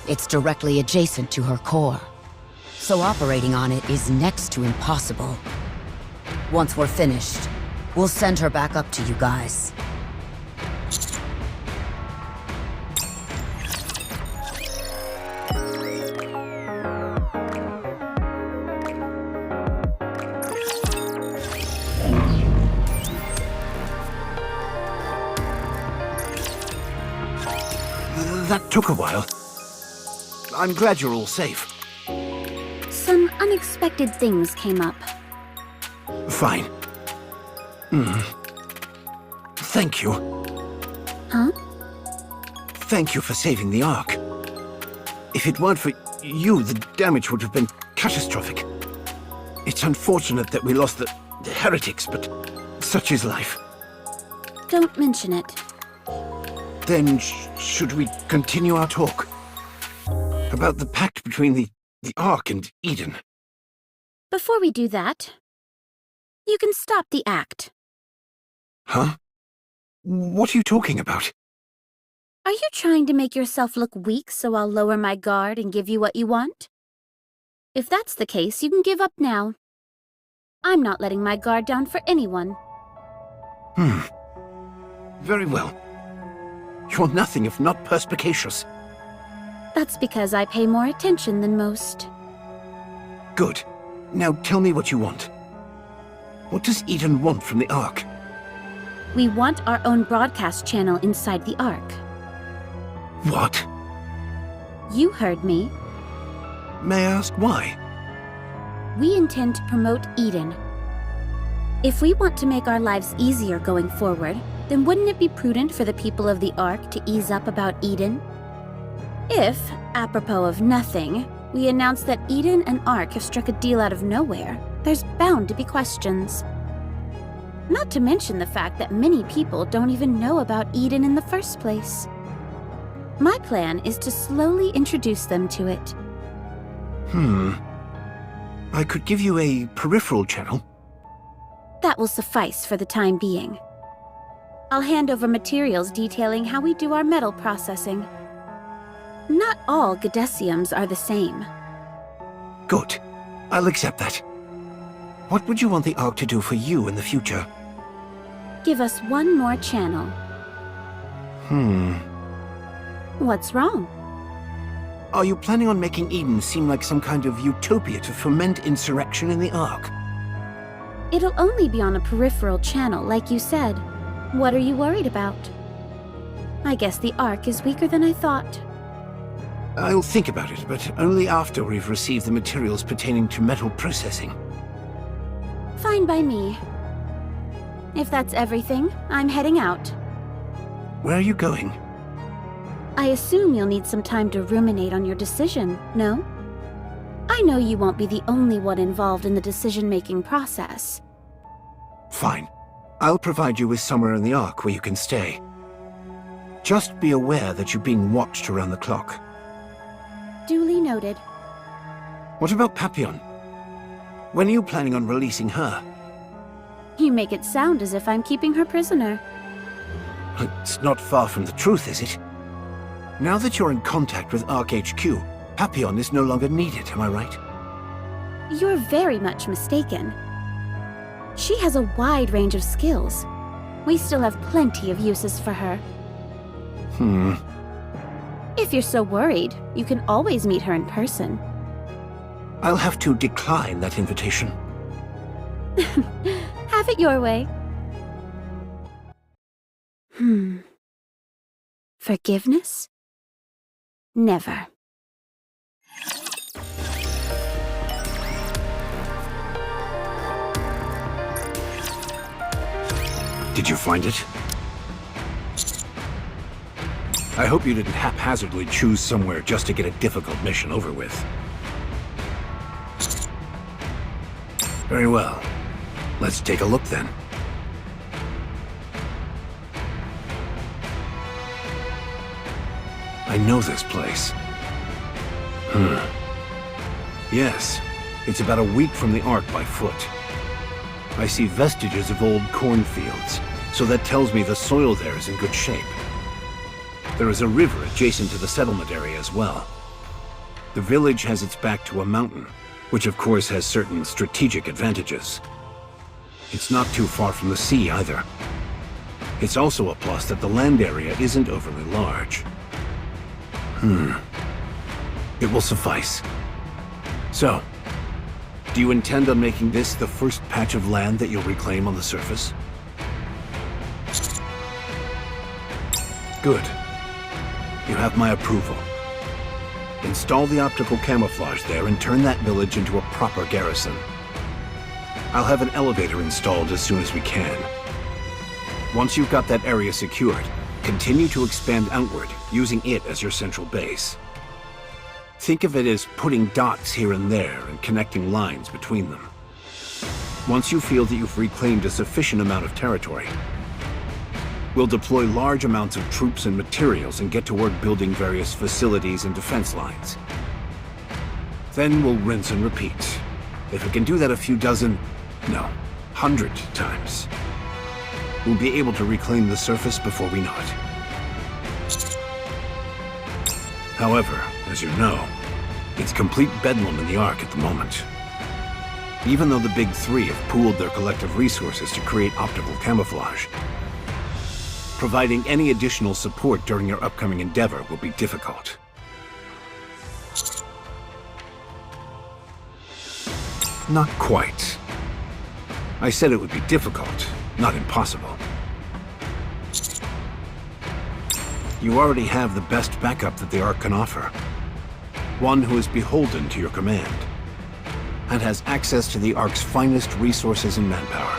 It's directly adjacent to her core, so operating on it is next to impossible. Once we're finished, we'll send her back up to you guys. That took a while. I'm glad you're all safe. Some unexpected things came up. Fine. Thank you. Huh? Thank you for saving the Ark. If it weren't for you, the damage would have been catastrophic. It's unfortunate that we lost the heretics, but such is life. Don't mention it. Then should we continue our talk? About the pact between the Ark and Eden. Before we do that, you can stop the act. Huh? What are you talking about? Are you trying to make yourself look weak so I'll lower my guard and give you what you want? If that's the case, you can give up now. I'm not letting my guard down for anyone. Very well. You're nothing if not perspicacious. That's because I pay more attention than most. Good. Now tell me what you want. What does Eden want from the Ark? We want our own broadcast channel inside the Ark. What? You heard me. May I ask why? We intend to promote Eden. If we want to make our lives easier going forward, then wouldn't it be prudent for the people of the Ark to ease up about Eden? If, apropos of nothing, we announce that Eden and Ark have struck a deal out of nowhere, there's bound to be questions. Not to mention the fact that many people don't even know about Eden in the first place. My plan is to slowly introduce them to it. I could give you a peripheral channel. That will suffice for the time being. I'll hand over materials detailing how we do our metal processing. Not all Gadesiums are the same. Good. I'll accept that. What would you want the Ark to do for you in the future? Give us one more channel. What's wrong? Are you planning on making Eden seem like some kind of utopia to foment insurrection in the Ark? It'll only be on a peripheral channel, like you said. What are you worried about? I guess the Ark is weaker than I thought. I'll think about it, but only after we've received the materials pertaining to metal processing. Fine by me. If that's everything, I'm heading out. Where are you going? I assume you'll need some time to ruminate on your decision, no? I know you won't be the only one involved in the decision-making process. Fine. I'll provide you with somewhere in the Ark where you can stay. Just be aware that you're being watched around the clock. Duly noted. What about Papillon? When are you planning on releasing her? You make it sound as if I'm keeping her prisoner. It's not far from the truth, is it? Now that you're in contact with Ark HQ, Papillon is no longer needed, am I right? You're very much mistaken. She has a wide range of skills. We still have plenty of uses for her. If you're so worried, you can always meet her in person. I'll have to decline that invitation. Have it your way. Forgiveness? Never. Did you find it? I hope you didn't haphazardly choose somewhere just to get a difficult mission over with. Very well. Let's take a look then. I know this place. Yes, it's about a week from the Ark by foot. I see vestiges of old cornfields, so that tells me the soil there is in good shape. There is a river adjacent to the settlement area as well. The village has its back to a mountain, which of course has certain strategic advantages. It's not too far from the sea either. It's also a plus that the land area isn't overly large. It will suffice. So, do you intend on making this the first patch of land that you'll reclaim on the surface? Good. You have my approval. Install the optical camouflage there and turn that village into a proper garrison. I'll have an elevator installed as soon as we can. Once you've got that area secured, continue to expand outward, using it as your central base. Think of it as putting dots here and there and connecting lines between them. Once you feel that you've reclaimed a sufficient amount of territory, we'll deploy large amounts of troops and materials and get to work building various facilities and defense lines. Then we'll rinse and repeat. If we can do that a few dozen, no, 100 times, we'll be able to reclaim the surface before we know it. However, as you know, it's complete bedlam in the Ark at the moment. Even though the Big Three have pooled their collective resources to create optical camouflage, providing any additional support during your upcoming endeavor will be difficult. Not quite. I said it would be difficult, not impossible. You already have the best backup that the Ark can offer. One who is beholden to your command, and has access to the Ark's finest resources and manpower.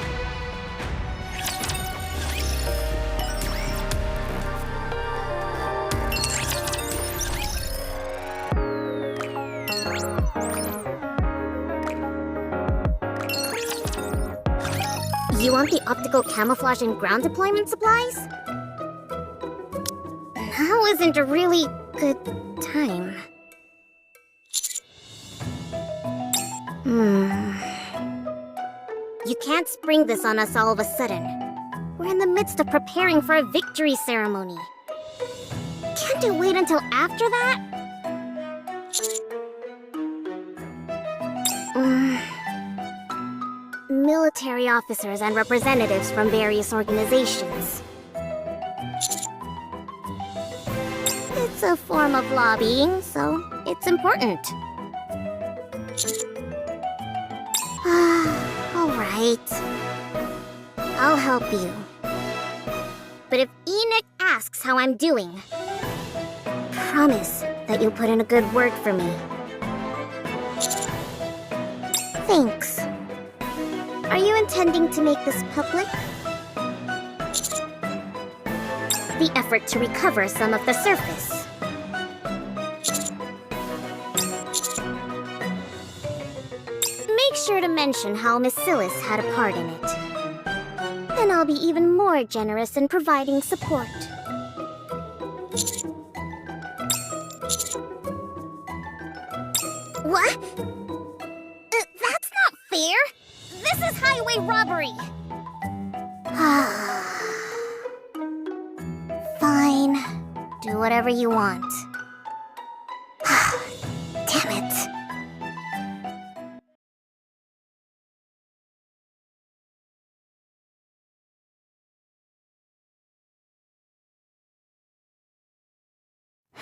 You want the optical camouflage and ground deployment supplies? Now isn't a really good time. You can't spring this on us all of a sudden. We're in the midst of preparing for a victory ceremony. Can't you wait until after that? Military officers and representatives from various organizations. It's a form of lobbying, so it's important. Alright. I'll help you. But if Enoch asks how I'm doing, promise that you'll put in a good word for me. Thanks. Are you intending to make this public? the effort to recover some of the surface. Make sure to mention how Miss Silas had a part in it. Then I'll be even more generous in providing support. What? That's not fair! This is highway robbery! Fine. Do whatever you want. Damn it.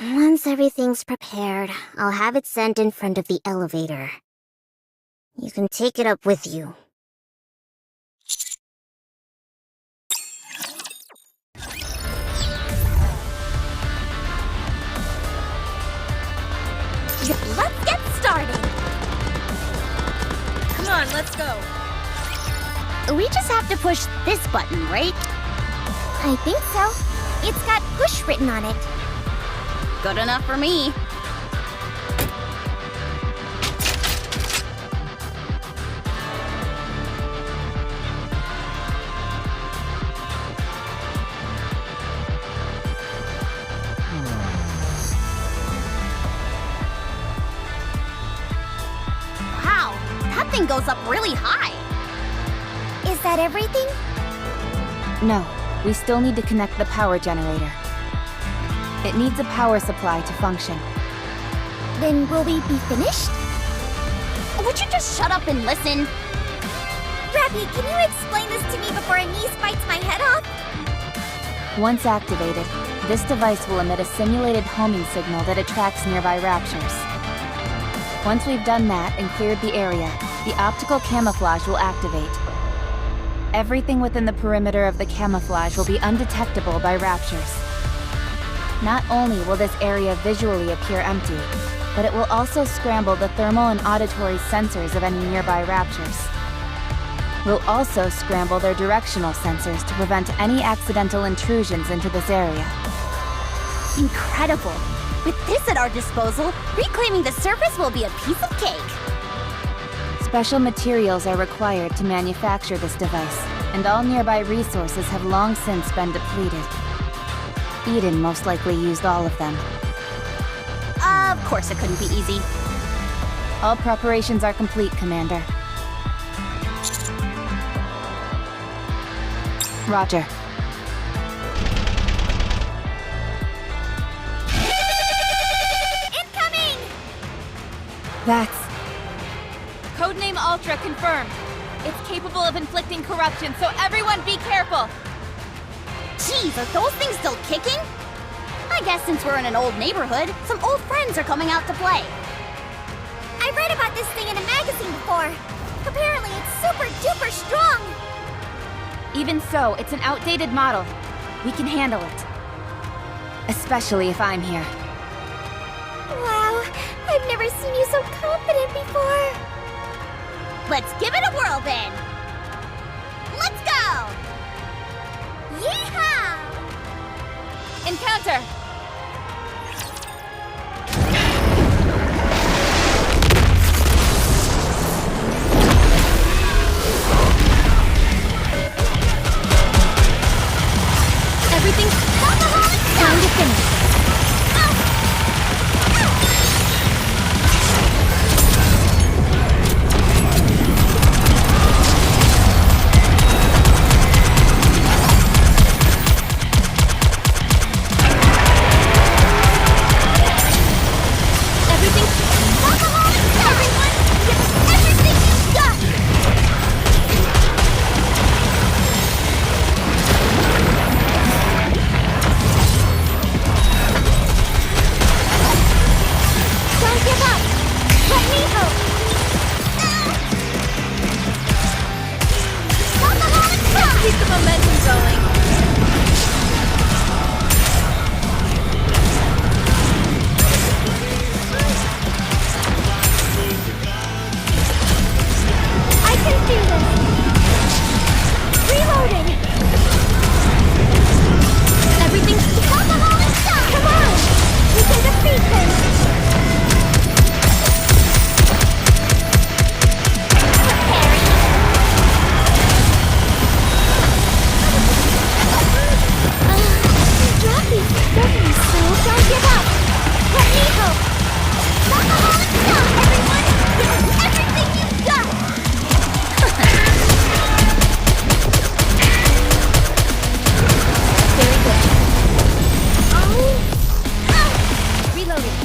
Once everything's prepared, I'll have it sent in front of the elevator. You can take it up with you. Let's get started! Come on, let's go. We just have to push this button, right? I think so. It's got push written on it. Good enough for me. Wow, that thing goes up really high. Is that everything? No, we still need to connect the power generator. It needs a power supply to function. Then will we be finished? Would you just shut up and listen? Rappy, can you explain this to me before a niece bites my head off? Once activated, this device will emit a simulated homing signal that attracts nearby raptures. Once we've done that and cleared the area, the optical camouflage will activate. Everything within the perimeter of the camouflage will be undetectable by raptures. Not only will this area visually appear empty, but it will also scramble the thermal and auditory sensors of any nearby raptures. We'll also scramble their directional sensors to prevent any accidental intrusions into this area. Incredible! With this at our disposal, reclaiming the surface will be a piece of cake. Special materials are required to manufacture this device, and all nearby resources have long since been depleted. Eden most likely used all of them. Of course it couldn't be easy. All preparations are complete, Commander. Roger. Incoming! That's... Codename Ultra confirmed. It's capable of inflicting corruption, so everyone be careful. Jeez, are those things still kicking? I guess since we're in an old neighborhood, some old friends are coming out to play. I read about this thing in a magazine before. Apparently it's super duper strong. Even so, it's an outdated model. We can handle it. Especially if I'm here. Wow, I've never seen you so confident before. Let's give it a whirl then. Let's go! Yeehaw! Encounter! Everything's time to finish. Certainly, Sue. Don't give up. Let me help. Alcoholic stop, everyone! Give us everything you've got! Very good. Reloading.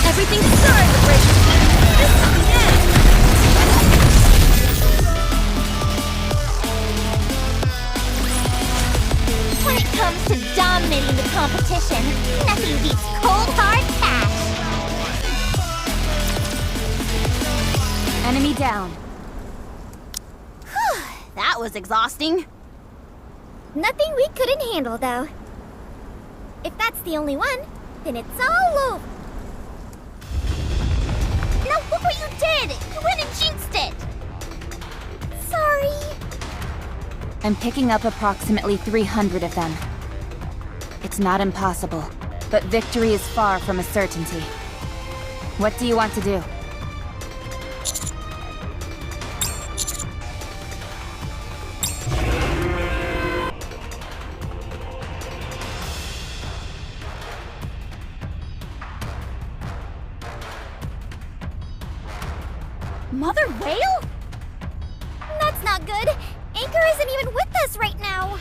Everything's starting to break. This is the end. When it comes to dominating the competition, nothing beats cold hard cash. Enemy down. That was exhausting. Nothing we couldn't handle, though. If that's the only one, then it's all over. Now look what you did! You went and jinxed it! Sorry. I'm picking up approximately 300 of them. It's not impossible, but victory is far from a certainty. What do you want to do? Mother Whale? That's not good. Anchor isn't even with us right now.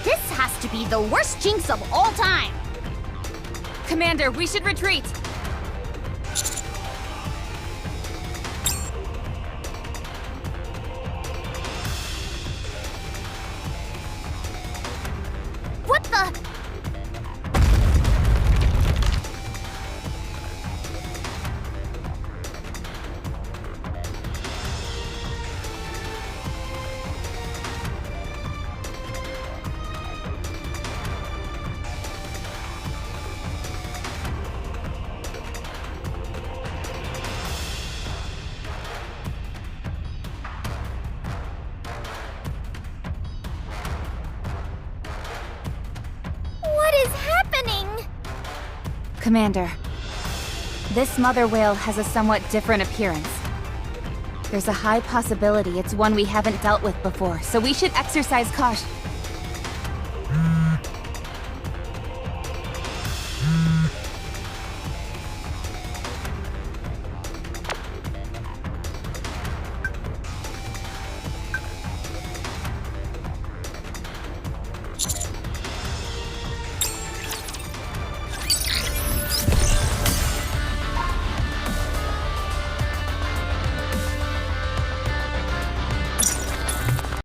This has to be the worst jinx of all time. Commander, we should retreat! What the? What is happening? Commander, this mother whale has a somewhat different appearance. There's a high possibility it's one we haven't dealt with before, so we should exercise caution.